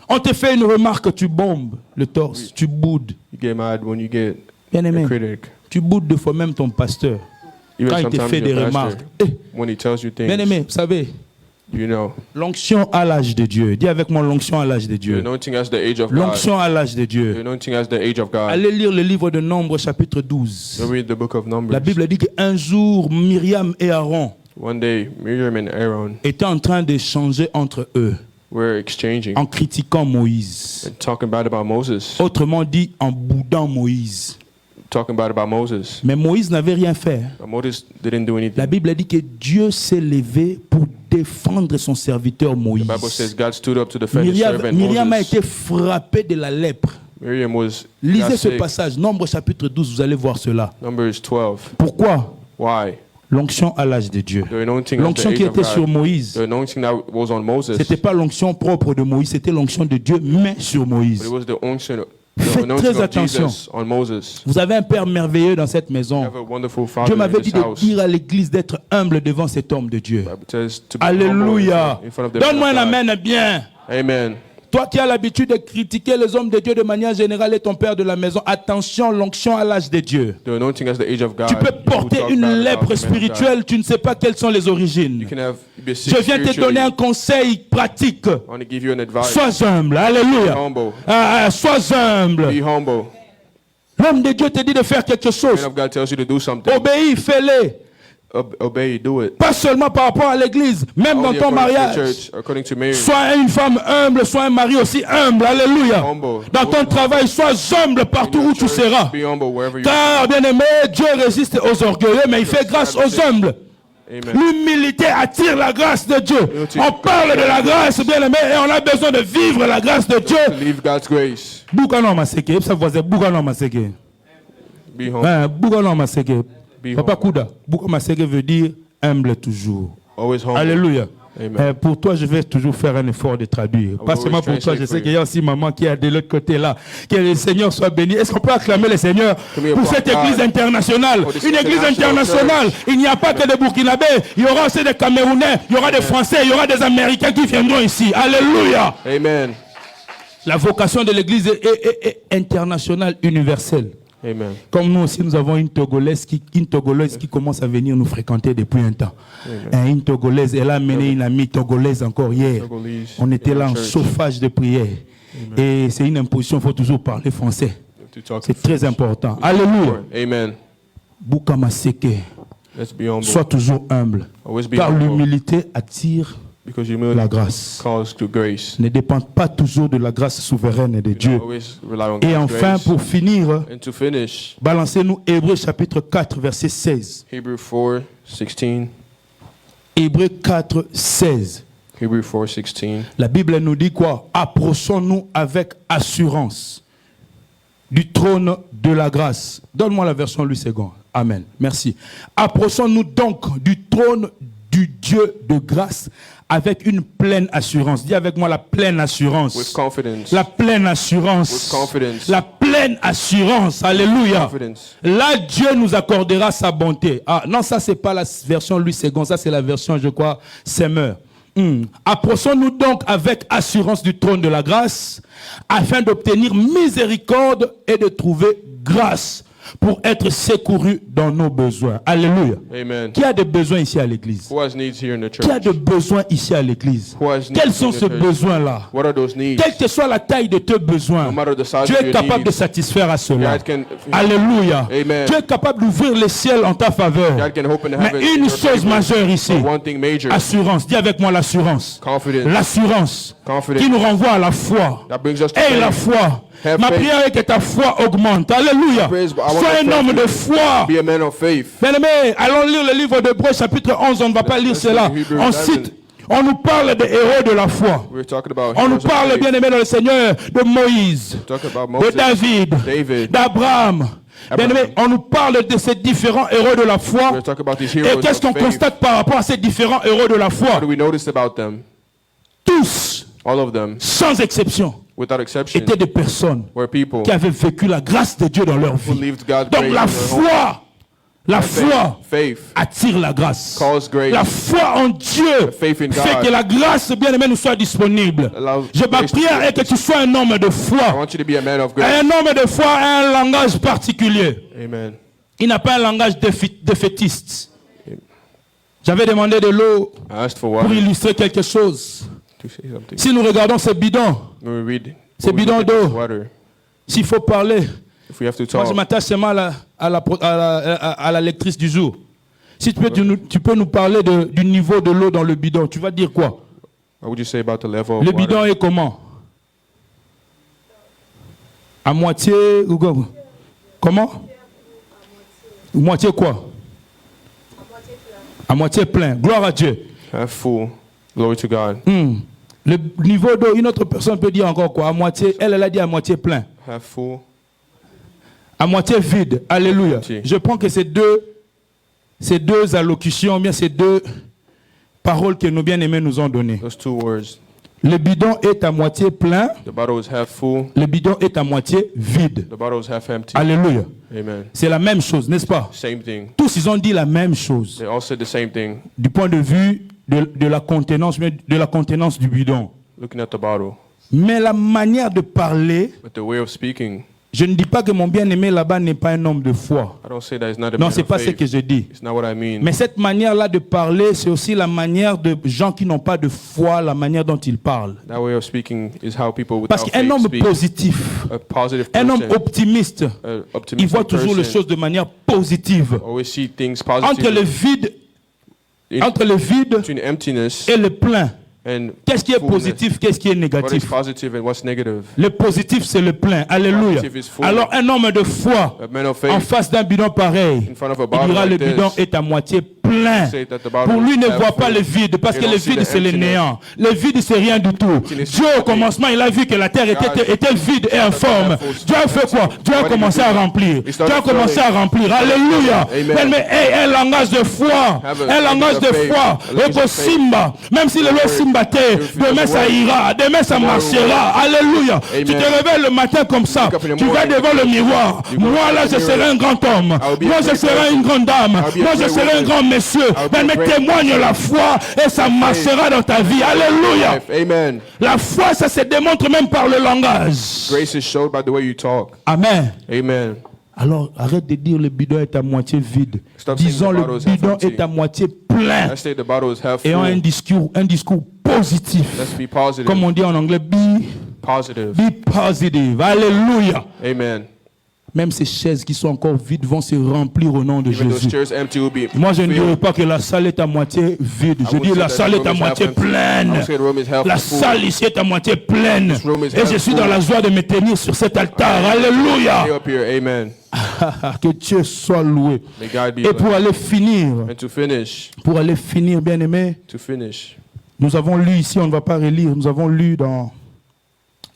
On te fait une remarque, tu bombes le torse, tu boudes. you get mad when you get Bien aimé, a critic. tu boudes des fois même ton pasteur. Even Quand il te sometimes fait des your remarques. pastor, when he tells you Bien things, aimé, vous savez, you know, l'onction à l'âge de Dieu. Dis avec moi l'onction à l'âge de the Dieu. anointing has the age of God. L'onction à l'âge de The Dieu. anointing has the age of God. Allez lire le livre de Nombres chapitre 12. So read the book of Numbers. La Bible dit qu'un jour, Myriam et Aaron One day, Miriam and Aaron étaient en train d'échanger entre eux were exchanging en critiquant Moïse. and talking bad about Moses. Autrement dit, en boudant Moïse. Talking bad about Moses. Mais Moïse n'avait rien fait. But Moses didn't do La anything. Bible dit que Dieu s'est levé pour défendre son serviteur Moïse. The Bible says God stood up to defend his servant Myriam a Moses. été frappée de la lèpre. Miriam was Lisez got ce sick. passage, Nombre chapitre 12, vous allez voir cela. Numbers 12. Pourquoi? Why? L'onction à l'âge de Dieu. The anointing of the L'onction qui age of était sur God. Moïse, The anointing that was on Moses. c'était pas l'onction propre de Moïse, c'était l'onction de Dieu, mais sur But Moïse. it was the unction, Faites the anointing très of attention. Jesus on Moses. Vous avez un Père merveilleux dans cette You maison. have a wonderful Dieu father in m'avait dit this de house. dire à l'église d'être humble devant cet homme de Dieu. The Bible says to be humble Alléluia. in front of the Donne-moi un man of God. amen bien. Amen. Toi qui as l'habitude de critiquer les hommes de Dieu de manière générale et ton père de la maison, attention, l'onction à l'âge de Dieu. The anointing has the age of God. Tu peux You who porter talk une bad about lèpre the man of God. spirituelle, tu ne sais pas quelles sont les origines. You can be sick Je viens te spiritually. donner un conseil pratique. I want to give you an advice. Sois humble, alléluia. Be humble. Sois humble. Be humble. L'homme de Dieu te dit de faire quelque chose. Man of God tells you to do something. Obéis, fais-le. obey, do it. Pas seulement par rapport à l'église, même dans Only ton according to the mariage. church, according to marriage. Sois une femme humble, sois un mari aussi humble. Alléluia. Humble. Dans ton travail, sois humble partout In your où tu church, seras. be humble wherever you Car, bien aimé, Dieu résiste aux orgueilleux, mais il fait grâce aux humbles. Amen. L'humilité attire la grâce de Dieu. On parle de la grâce, bien aimé, et on a besoin de vivre la grâce de Dieu. To live God's grace. Boukano maseke, ça voisin, Boukano maseke. Be humble. Boukano maseke. Be Papa humble. Kouda, Boukano maseke veut dire humble toujours. Always humble. Alléluia. Amen. Pour toi, je vais toujours faire un effort de traduire. Pas always seulement pour toi, je translate sais for qu'il y a aussi maman qui est de l'autre côté là. Que le Seigneur soit béni. Est-ce qu'on peut acclamer le Seigneur Come pour here, cette God. église internationale? For this Une église international internationale. Il n'y a pas que des Burkinabés. Il y aura aussi des Camerounais, il y aura des Français, il y aura des Américains qui viendront ici. Alléluia. Amen. La vocation de l'église est internationale, universelle. Amen. Comme nous aussi, nous avons une Togolaise qui commence à venir nous fréquenter depuis un temps. Une Togolaise, elle a amené une amie Togolaise encore hier. Togolese On était in là our en church. chauffage de prière. Et c'est une imposition, il faut toujours parler français. To talk C'est très important. Alléluia. Amen. Boukama Seke, Let's be humble. sois toujours humble. Always be Car humble. l'humilité attire Because la humility grâce. calls to grace. Ne dépend pas toujours de la grâce souveraine de Dieu. Always rely on Et God's enfin, grace. pour finir, And to finish, balancez-nous Hébreux chapitre 4, verset 16. Hebrew 4:16. Hébreux 4, 16. Hebrew 4:16. La Bible nous dit quoi? Approchons-nous avec assurance du trône de la grâce. Donne-moi la version Louis II. Amen. Merci. Approchons-nous donc du trône du Dieu de grâce avec une pleine assurance. Dis avec moi la pleine With assurance. confidence. La pleine assurance. With confidence. La pleine assurance. Alléluia. Confidence. Là, Dieu nous accordera sa bonté. Ah, non, ça, c'est pas la version Louis II. Ça, c'est la version, je crois, Semeur. Approchons-nous donc avec assurance du trône de la grâce afin d'obtenir miséricorde et de trouver grâce pour être secouru dans nos besoins. Alléluia. Amen. Qui a des besoins ici à l'église? Who has needs here in the Qui a church? des besoins ici à l'église? Who has Quels needs sont in the ces church? besoins-là? What are those needs? Quelle que soit la taille de tes besoins, No matter the size Dieu of est your capable de needs, satisfaire à cela. God can, Alléluia. Amen. Dieu est capable d'ouvrir les ciels en ta faveur. God can open the Mais heavens in une your chose favor. majeure ici, But one thing major, assurance. Dis avec moi l'assurance. confidence. L'assurance Confidence. qui nous renvoie à la foi. That brings us to Et la faith. foi. Have Ma faith. prière est que ta foi augmente. Alléluia. Praise, I want Sois your un homme faith de to foi. Be a man of faith. Bien-aimés, allons lire le livre d'Hébreux chapitre 11. On ne va pas lire Let's cela. read Hebrews On 11. cite, on nous parle des héros de la foi. We're talking about On nous heroes of parle, faith. bien aimé dans le Seigneur, de Moïse, We're talking about de Moses, David, David. d'Abraham. Bien Abraham. aimé, on nous parle de ces différents héros de la foi. We're talking about these Et heroes qu'est-ce qu'on of faith. constate par rapport à ces différents héros de la foi? What do we notice about them? Tous, All of them, sans exception, without exception, étaient des personnes were people qui avaient vécu la grâce de Dieu dans leur who vie. lived God's Donc grace la in their home. foi, la foi Faith attire la grâce. calls grace. La foi en Dieu faith in fait God que la grâce, bien aimé, nous soit disponible. allows Ma grace to prière be- est que tu sois un homme de I foi. want you to be a man of Et grace. un homme de foi a un langage particulier. Amen. Il n'a pas un langage défaitiste. J'avais demandé de l'eau I asked for pour water illustrer quelque chose. to say something. Si nous regardons ce bidon, When we read, C'est when we bidon look at this d'eau. water, s'il faut parler, if we have to moi je talk, m'attache seulement à la lectrice du jour. Si tu peux nous parler du niveau de l'eau dans le bidon, tu vas dire quoi? what would you say about the level of Le water? bidon est comment? À moitié ou quoi? Comment? Moitié quoi? À moitié plein. Gloire à Dieu. Half full. Glory to God. Le niveau d'eau, une autre personne peut dire encore quoi? À moitié, elle a dit à moitié plein. Half full. À moitié vide. Alléluia. Moitié. Je prends que ces deux allocutions, bien ces deux paroles que nos bien-aimés nous ont données. Those two words. Le bidon est à moitié plein, The bottle is half full. le bidon est à moitié vide. The bottle is half empty. Alléluia. Amen. C'est la même chose, n'est-ce pas? Same thing. Tous, ils ont dit la même chose They all said the same thing. du point de vue de la contenance du bidon. Looking at the bottle. Mais la manière de parler But the way of speaking Je ne dis pas que mon bien-aimé là-bas n'est pas un homme de foi. I don't say that he's not a Non, man c'est of pas ce faith. que je dis. It's not what I mean. Mais cette manière-là de parler, c'est aussi la manière de gens qui n'ont pas de foi, la manière dont ils parlent. That way of speaking is how people without Parce qu'un faith homme speak. positif, A positive un homme person, optimiste, a il voit optimistic toujours les person, choses de manière positive. always see things Entre le positively. vide, In- entre le vide Between emptiness et le plein, and qu'est-ce qui est fullness. positif, qu'est-ce qui est What is négatif? positive and what's negative? Le positif, c'est le plein. Alléluia. Positive is full. Alors, un homme de foi, A man of en faith, face d'un bidon pareil, in front of a il bottle dira le like bidon this, est à moitié plein. say that the bottle Pour lui, ne is half voit pas full. le vide, parce You que don't le see vide, the c'est le emptiness. néant. Le vide, c'est rien du tout. Emptiness Dieu, is au nothing. commencement, il a vu que la terre était vide et informe. Dieu a fait quoi? Dieu a What did commencé he do? à remplir. He Dieu started a commencé à filling. remplir. Alléluia. Amen. Mais hey, un langage de foi. Have Un langage de faith. foi. A language Et pour of faith. Simba, même si le loi Simba t'est, demain ça ira, demain ça marchera. Alléluia. Amen. Tu te réveilles le matin comme ça. Wake up in the Tu vas morning. devant le miroir. You go Moi to là, the je mirror. serai un grand homme. I'll be a Moi, je great serai person. une grande dame. I'll be a Moi, je great serai un woman. grand monsieur. I'll be a Mais great témoigne la foi et ça marchera dans ta vie. Alléluia. life. Amen. La foi, ça se démontre même par le langage. Grace is showed by the way you talk. Amen. Amen. Alors, arrête de dire le bidon est à moitié vide. Stop saying Disons the le bottle is half bidon empty. est à moitié plein. I say the bottle is half Ayant full. un discours positif. Let's be positive. Comme on dit en anglais, Positive. be positive. Alléluia. Amen. Même ces chaises qui sont encore vides vont se remplir au nom de Even those Jésus. chairs empty will be Moi, je ne dirais filled. pas que la salle est à moitié vide. Je I dis would la say salle that est the à room is moitié half empty. I pleine. would say the room is half La full. salle ici est à moitié pleine. This room is Et je half suis full. dans la joie de me tenir sur cet altar. Alléluia. Stay up here. Amen. Que Dieu soit loué. May God be Et pour blessed. aller finir, And to finish, bien aimé, nous avons lu ici, on ne va pas relire, nous avons lu dans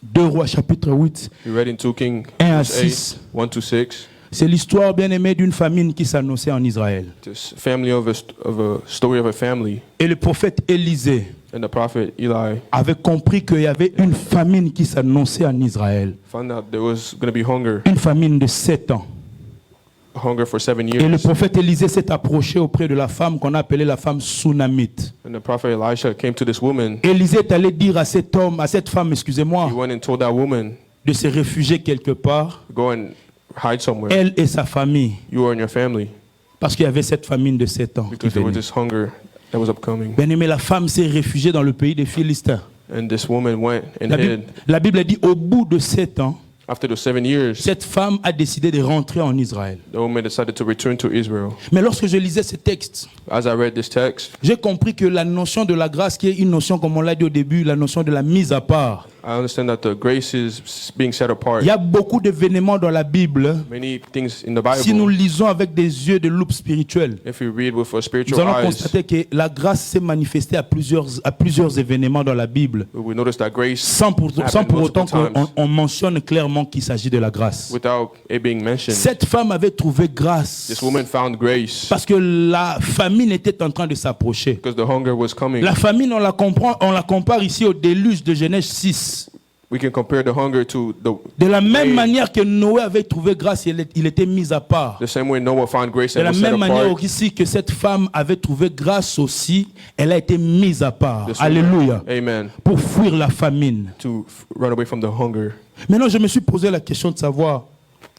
2 Rois chapitre 8. we read in 2 Kings 1 à 8, 6. 1-6. C'est l'histoire, bien aimé, d'une famine qui s'annonçait en Israël. This family of a story of a family. Et le prophète Élisée And the prophet Eli avait compris qu'il y avait une famine qui s'annonçait en Israël. found out there was going to be hunger Une famine de 7 ans. for 7 Et le years. prophète Élisée s'est approché auprès de la femme qu'on appelait la femme Sunamite. And the prophet Elisha came to this woman. Élisée est allé dire à cet homme, à cette femme, He excusez-moi, went and told that woman, de se réfugier quelque part, go and hide somewhere. elle et sa famille, You and your family. parce qu'il y avait cette famine de 7 ans. qui Because there was venait. this hunger that was upcoming. Bien aimé, la femme s'est réfugiée dans le pays des Philistins. And this woman went and hid. La Bible dit, au bout de 7 ans, After the 7 years, cette femme a décidé de rentrer en Israël. the woman decided to return to Israel. Mais lorsque je lisais ce texte, As I read this text, j'ai compris que la notion de la grâce, qui est une notion, comme on l'a dit au début, la notion de la mise à part. I understand that the grace is being set apart. Il y a beaucoup d'événements dans la Bible. Many things in the Bible. Si nous lisons avec des yeux de loupe spirituelle, If we read with a nous spiritual allons eyes, constater que la grâce s'est manifestée à plusieurs événements dans la Bible, we notice that grace sans pour autant qu'on mentionne clairement qu'il s'agit de la grâce. without it being mentioned. Cette femme avait trouvé grâce This woman found grace parce que la famine était en train de s'approcher. because the hunger was coming. La famine, on la compare ici au déluge de Genèse 6. We can compare the hunger to De la même rain. manière que Noé avait trouvé grâce, il était mis à part. The same way Noah found grace De and la was set même manière apart. aussi que cette femme avait trouvé grâce aussi, elle a été mise à part. This woman- Alléluia. Amen. Pour fuir la famine. To run away from the hunger. Maintenant, je me suis posé la question de savoir,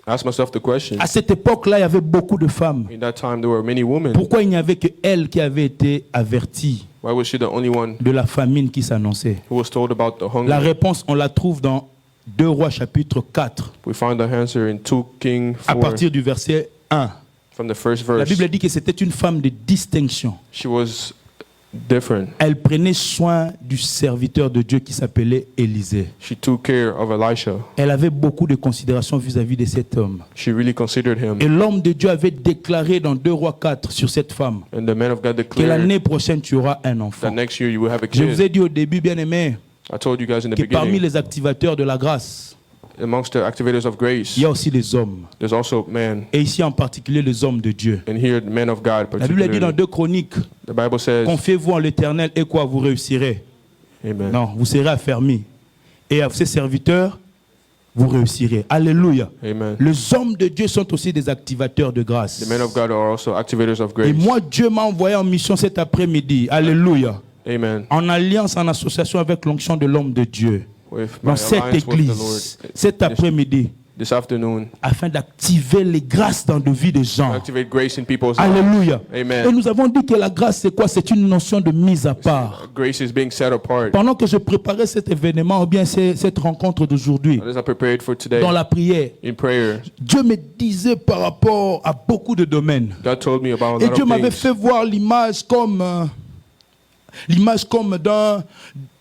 I asked myself the question. à cette époque-là, il y avait beaucoup de femmes. In that time, there were many women. Pourquoi il n'y avait que elle qui avait été avertie Why was she the only one de la famine qui s'annonçait? who was told about the La hunger? réponse, on la trouve dans 2 Rois chapitre 4, We find the answer in 2 Kings à 4 partir du verset 1. from the first La verse. Bible dit que c'était une femme de distinction. She was different. Elle prenait soin du serviteur de Dieu qui s'appelait Élisée. She took care of Elisha. Elle avait beaucoup de considération vis-à-vis de cet homme. She really considered him. Et l'homme de Dieu avait déclaré dans 2 Rois 4 sur cette femme And the man of God que declared l'année prochaine tu auras un that enfant. next year you will have a Je vous kid. ai dit au début, bien aimé, I told you guys in the que parmi beginning, les activateurs de la grâce, amongst the activators of grace, il y a aussi les hommes. there's also man. Et ici en particulier les hommes de Dieu. And here, the man of God, La Bible dit dans particularly. 2 Chroniques, The Bible says, confiez-vous en l'Éternel et quoi, vous réussirez. Amen. Non, vous serez affermis. Et à ses serviteurs, vous réussirez. Alléluia. Amen. Les hommes de Dieu sont aussi des activateurs de grâce. The men of God are also activators of Et grace. moi, Dieu m'a envoyé en mission cet après-midi. Alléluia. Amen. En alliance, en association avec l'onction de l'homme de Dieu. With my Dans cette alliance with the Lord. église, cet après-midi, this afternoon afin d'activer les grâces dans de vie des to gens. activate grace in people's lives. Alléluia. Amen. Et nous avons dit que la grâce, c'est quoi? C'est une notion de mise à part. Grace is being set apart. Pendant que je préparais cet événement, ou bien cette rencontre d'aujourd'hui, As I prepared for today dans la prière, in prayer, Dieu me disait par rapport à beaucoup de domaines. God told me about a Et lot Dieu of m'avait things. fait voir l'image comme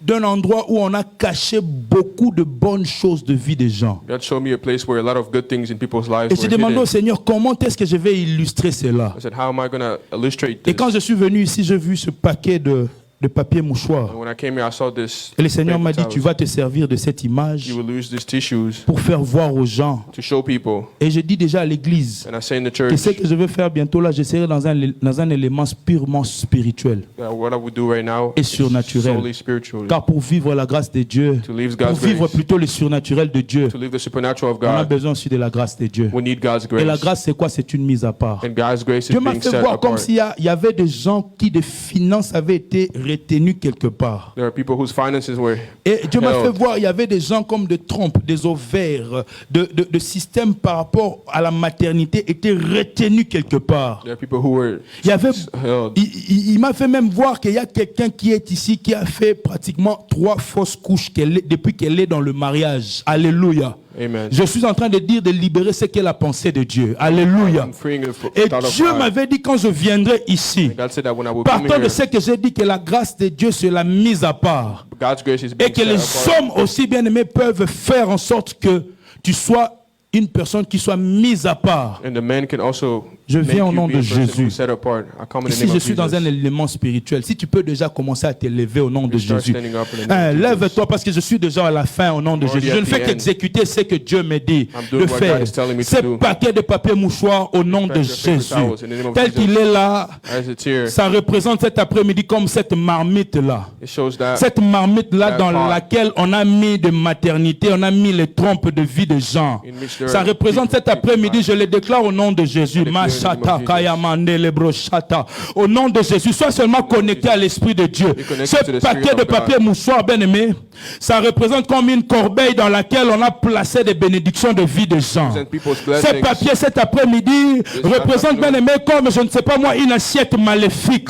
d'un endroit où on a caché beaucoup de bonnes choses de vie des gens. God showed me a place where a lot of good things in people's lives Et j'ai were demandé au hidden. Seigneur, comment est-ce que je vais illustrer cela? I said, how am I going to illustrate Et this? quand je suis venu ici, j'ai vu ce paquet de papier mouchoir. And when I came here, I saw this. Et le Seigneur paper m'a dit, towels. tu vas te servir de cette image You will use these tissues pour faire voir aux gens. to show people. Et je dis déjà à l'église And I say in the que church ce que je vais faire bientôt là, je serai dans un élément purement spirituel that what I would do right now et is surnaturel. solely spiritual. Car pour vivre la grâce de Dieu, To live pour God's vivre grace, plutôt le surnaturel de Dieu, to live the supernatural of on a God, besoin aussi de la grâce de Dieu. we need God's Et la grace. grâce, c'est quoi? C'est une mise à part. And God's grace is Dieu m'a being fait set voir comme apart. s'il y avait des gens qui des finances avaient été retenues quelque part. There are people whose finances were Et Dieu m'a fait held. voir, il y avait des gens comme de trompes, des ovaires, de systèmes par rapport à la maternité étaient retenus quelque part. There are people who were Il y avait, held. il m'a fait même voir qu'il y a quelqu'un qui est ici qui a fait pratiquement 3 fausses couches depuis qu'elle est dans le mariage. Alléluia. Amen. Je suis en train de dire de libérer ce qu'est la pensée de Dieu. Alléluia. I'm freeing the Et thought of Dieu God. m'avait dit quand je viendrai ici, God said that when I will come partant de here, ce que j'ai dit, que la grâce de Dieu c'est la mise à part. God's grace is Et being que set les apart. hommes aussi bien aimés peuvent faire en sorte que tu sois une personne qui soit mise à part. And the men can also Je make viens au you nom be a de person Jésus. who's set apart. I come in the Ici, name je of suis dans un Jesus. élément spirituel. Si tu peux déjà commencer à t'élever au nom de start Jésus. standing up in the name of Lève-toi parce que je suis déjà à la fin au nom de already Jésus. Je at ne the fais end. qu'exécuter ce que Dieu me dit I'm doing de what faire. God is telling me to Ce do. paquet de papier mouchoir au nom de Pack your paper Jésus. towels in the name of Tel Jesus. qu'il est là, As it's here, ça représente cet après-midi comme cette marmite-là. it shows that Cette marmite-là that dans pot. laquelle on a mis de maternité, on a mis les trompes de vie des gens. In which there Ça are représente cet people- après-midi, je le déclare au nom de Jésus. I declare in the name of Mashata, Jesus. Kayamande, Lebroshata. Au nom de Jésus, sois seulement connecté à l'Esprit de Dieu. connected Ce to the paquet Spirit de of papier God. mouchoir, bien aimé, ça représente comme une corbeille dans laquelle on a placé des bénédictions de vie des gens. Represent people's Ce blessings. papier cet après-midi représente, bien aimé, comme je ne sais pas moi, une assiette maléfique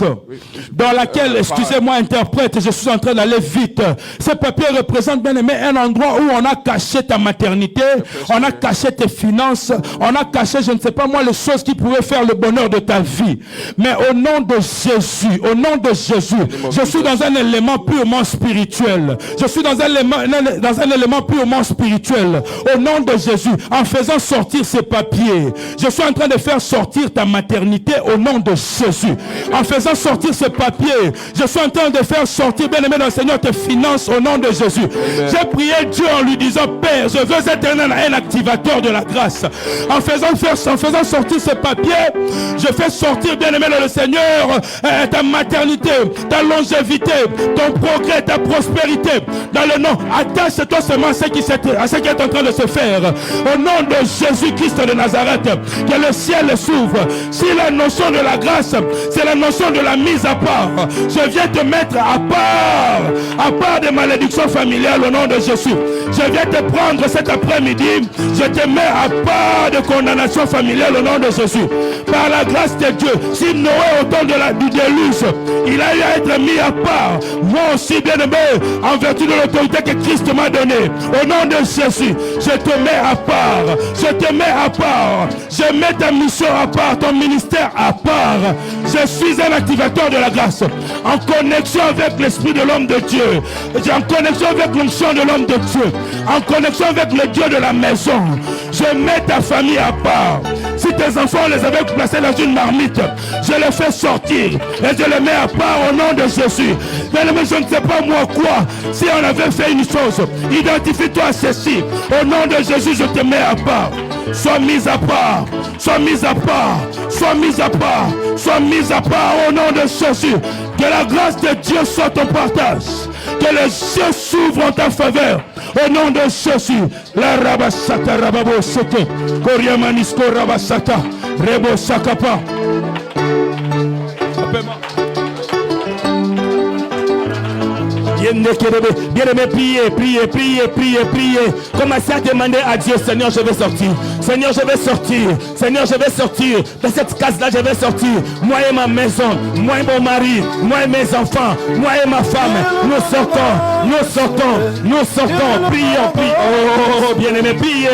dans laquelle, excusez-moi interprète, je suis en train d'aller vite. Ce papier représente, bien aimé, un endroit où on a caché ta maternité, on a caché tes finances, on a caché, je ne sais pas moi, les choses qui pourraient faire le bonheur de ta vie. Mais au nom de Jésus, au nom de Jésus, je suis dans un élément purement spirituel. Je suis dans un élément purement spirituel. Au nom de Jésus, en faisant sortir ces papiers, je suis en train de faire sortir ta maternité au nom de Jésus. En faisant sortir ces papiers, je suis en train de faire sortir, bien aimé dans le Seigneur, tes finances au nom de Jésus. J'ai prié Dieu en lui disant, Père, je veux être un activateur de la grâce. En faisant sortir ces papiers, je fais sortir, bien aimé dans le Seigneur, ta maternité, ta longévité, ton progrès, ta prospérité. Dans le nom, attache-toi seulement à ce qui est en train de se faire. Au nom de Jésus-Christ de Nazareth, que le ciel s'ouvre. Si la notion de la grâce, c'est la notion de la mise à part, je viens te mettre à part des malédictions familiales au nom de Jésus. Je viens te prendre cet après-midi, je te mets à part de condamnation familiale au nom de Jésus. Par la grâce de Dieu, si Noé au temps du déluge, il a eu à être mis à part, moi aussi bien aimé, en vertu de l'autorité que Christ m'a donnée, au nom de Jésus, je te mets à part, je te mets à part, je mets ta mission à part, ton ministère à part. Je suis un activateur de la grâce, en connexion avec l'esprit de l'homme de Dieu, en connexion avec l'onction de l'homme de Dieu, en connexion avec le Dieu de la maison. Je mets ta famille à part. Si tes enfants les avaient placés dans une marmite, je les fais sortir et je les mets à part au nom de Jésus. Mais je ne sais pas moi quoi. Si on avait fait une chose, identifie-toi à ceci. Au nom de Jésus, je te mets à part. Sois mis à part. Sois mis à part. Sois mis à part. Sois mis à part au nom de Jésus. Que la grâce de Dieu soit ton partage. Que les cieux s'ouvrent en ta faveur. Au nom de Jésus. La rabasata rababo sete. Koriamanisko rabasata. Rebo sakapa. Bien-aimé, priez. Commencez à demander à Dieu, Seigneur, je vais sortir. Seigneur, je vais sortir. Seigneur, je vais sortir. De cette case-là, je vais sortir. Moi et ma maison, moi et mon mari, moi et mes enfants, moi et ma femme. Nous sortons. Prions. Oh, bien-aimé, priez.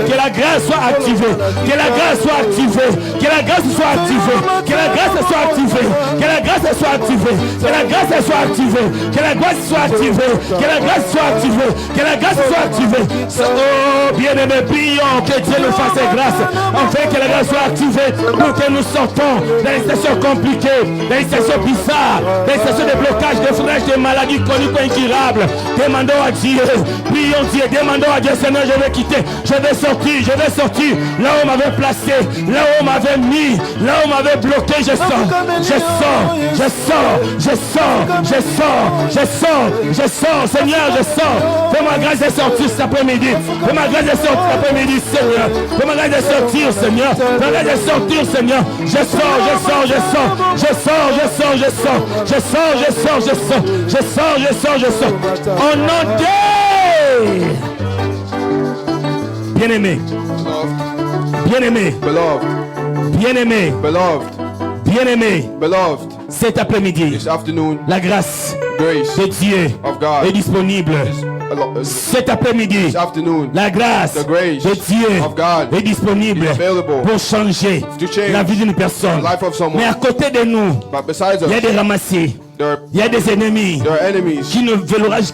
Que la grâce soit activée. Que la grâce soit activée. Que la grâce soit activée. Que la grâce soit activée. Que la grâce soit activée. Que la grâce soit activée. Que la grâce soit activée. Que la grâce soit activée. Que la grâce soit activée. Oh, bien-aimé, prions que Dieu nous fasse grâce. Enfin, que la grâce soit activée pour que nous sortons dans les situations compliquées, dans les situations bizarres, dans les situations de blocage, de freinage, de maladies chroniques ou incurables. Demandons à Dieu. Prions Dieu. Demandons à Dieu, Seigneur, je vais quitter. Je vais sortir. Là où on m'avait placé, là où on m'avait mis, là où on m'avait bloqué, je sors. Seigneur, je sors. Fais-moi grâce de sortir cet après-midi. Fais-moi grâce de sortir cet après-midi, Seigneur. Fais-moi grâce de sortir, Seigneur. Fais-moi grâce de sortir, Seigneur. Je sors. Au nom de Bien-aimé, Beloved, cet après-midi, this afternoon, la grâce grace de Dieu of God est disponible. Cet après-midi, this afternoon, la grâce the grace de Dieu of God est disponible is available pour changer to change la vie d'une personne. the life of someone. Mais à côté de nous, But besides il y a us, des ramassés. Il y a des ennemis there are enemies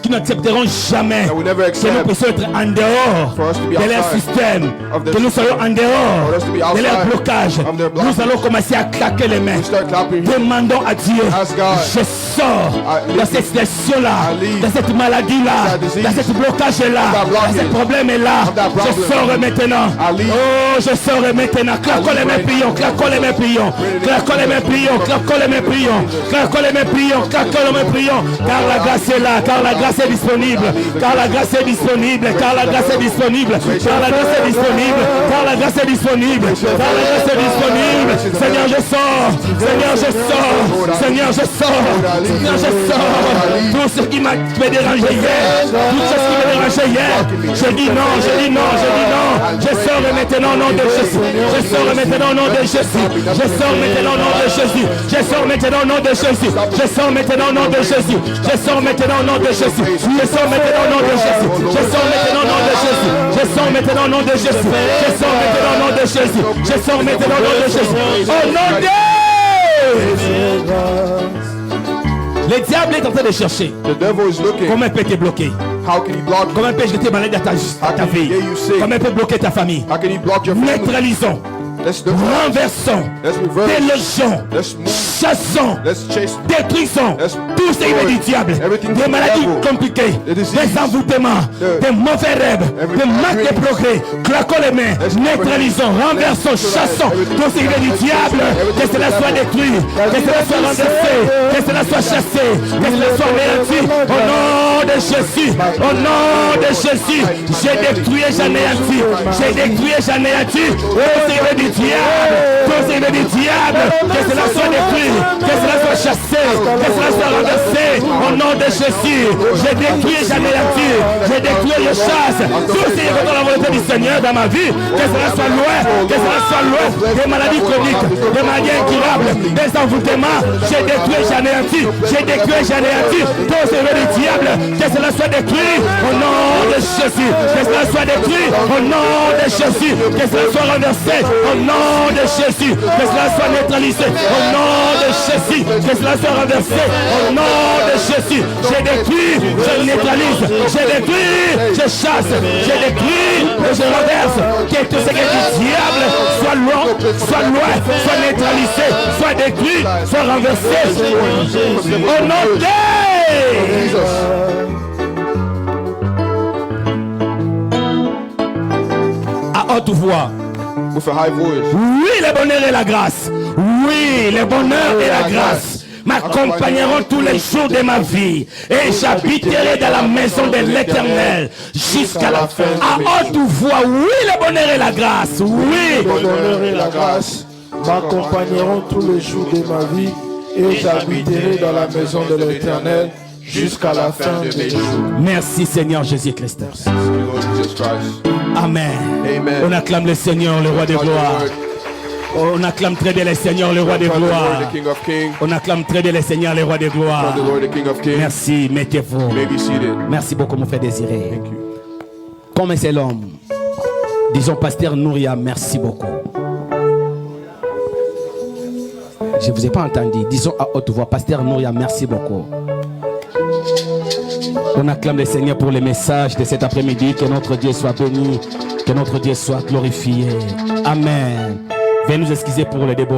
qui n'accepteront jamais that will never que nous accept puissions être en dehors for us to be de leur outside système, of their que nous soyons en dehors for us to be de leur outside blocage. of their Nous blockage. allons commencer à claquer les mains. We start clapping. Demandons à Dieu, Ask God. je sors I de leave. cette situation-là, I leave. de cette maladie-là, That disease. de ce blocage-là, That blockage. de ce problème-là. Of that Je problem. sors maintenant. I leave. Oh, je sors maintenant. Claquons les mains, prions. Claquons les mains, prions. Claquons les mains, prions. Claquons les mains, prions. Claquons les mains, prions. Claquons les mains, prions. Car la grâce est là, car la grâce est disponible, car la grâce est disponible, car la grâce est disponible, car la grâce est disponible, car la grâce est disponible, car la grâce est disponible. Seigneur, je sors, Seigneur, je sors, Seigneur, je sors, Seigneur, je sors. Tout ce qui m'a fait déranger hier, tout ce qui m'a dérangé hier, je dis non, je dis non, je dis non. Je sors maintenant au nom de Jésus. Je sors maintenant au nom de Jésus. Je sors maintenant au nom de Jésus. Je sors maintenant au nom de Jésus. Je sors maintenant au nom de Jésus. Je sors maintenant au nom de Jésus. Je sors maintenant au nom de Jésus. Je sors maintenant au nom de Jésus. Je sors maintenant au nom de Jésus. Je sors maintenant au nom de Jésus. Je sors maintenant au nom de Jésus. Au nom de... Le diable est en train de chercher. The devil is looking. Comment il peut te bloquer? How can he block you? Comment il peut jeter malade à ta vie? Yeah, you see. Comment il peut bloquer ta famille? How can he block your family? Neutralisons. Let's do it. Renversons, Let's reverse. délogeons, Let's move. chassons, Let's chase. détruisons Let's tout ce qui est du diable, everything des from the maladies devil, compliquées, the disease, des envoûtements, the- des mauvais rêves, every des manques de dreams. progrès. Claquons les mains, Let's neutralisons, renversons, Let's chassons everything tout ce qui est du diable, que cela soit détruit, que cela soit renversé, que cela soit chassé, que cela soit anéanti. Au nom de Jésus, au nom de Jésus, j'ai détruit et j'anéantis, j'ai détruit et j'anéantis tout ce qui est du diable. Tout ce qui est du diable, que cela soit détruit, que cela soit chassé, que cela soit renversé au nom de Jésus. J'ai détruit et j'anéantis, j'ai détruit et je chasse tout ce qui est contre la volonté du Seigneur dans ma vie, que cela soit loin, que cela soit loin des maladies chroniques, des maladies incurables, des envoûtements. J'ai détruit et j'anéantis, j'ai détruit et j'anéantis tout ce qui est du diable, que cela soit détruit au nom de Jésus, que cela soit détruit au nom de Jésus, que cela soit renversé au nom de Jésus, que cela soit neutralisé au nom de Jésus, que cela soit renversé au nom de Jésus. J'ai détruit, je neutralise, j'ai détruit, je chasse, j'ai détruit et je renverse. Que tout ce qui est du diable soit loin, soit neutralisé, soit détruit, soit renversé. Au nom de à haute voix. With a high voice. Oui, le bonheur et la grâce. Oui, le bonheur et la grâce m'accompagneront tous les jours de ma vie. Et j'habiterai dans la maison de l'Éternel jusqu'à la fin. À haute voix, oui, le bonheur et la grâce. Oui. Le bonheur et la grâce m'accompagneront tous les jours de ma vie et j'habiterai dans la maison de l'Éternel jusqu'à la fin des jours. Merci Seigneur Jésus-Christ. Thank you, Lord Jesus Christ. Amen. Amen. On acclame le Seigneur, le roi des Lord, your gloires. word. On acclame très bien le Seigneur, le roi des Lord, the Lord, gloires. the King of Kings. On acclame très bien le Seigneur, le roi des gloires. Lord, the Lord, the King of Kings. Merci, mettez-vous. You may be seated. Merci beaucoup, mon frère Désiré. Thank you. Comme c'est l'homme, disons, Pasteur Nouria, merci beaucoup. Je ne vous ai pas entendu. Disons à haute voix, Pasteur Nouria, merci beaucoup. On acclame le Seigneur pour les messages de cet après-midi. Que notre Dieu soit béni, que notre Dieu soit glorifié. Amen. Veuillez nous excuser pour les débordements.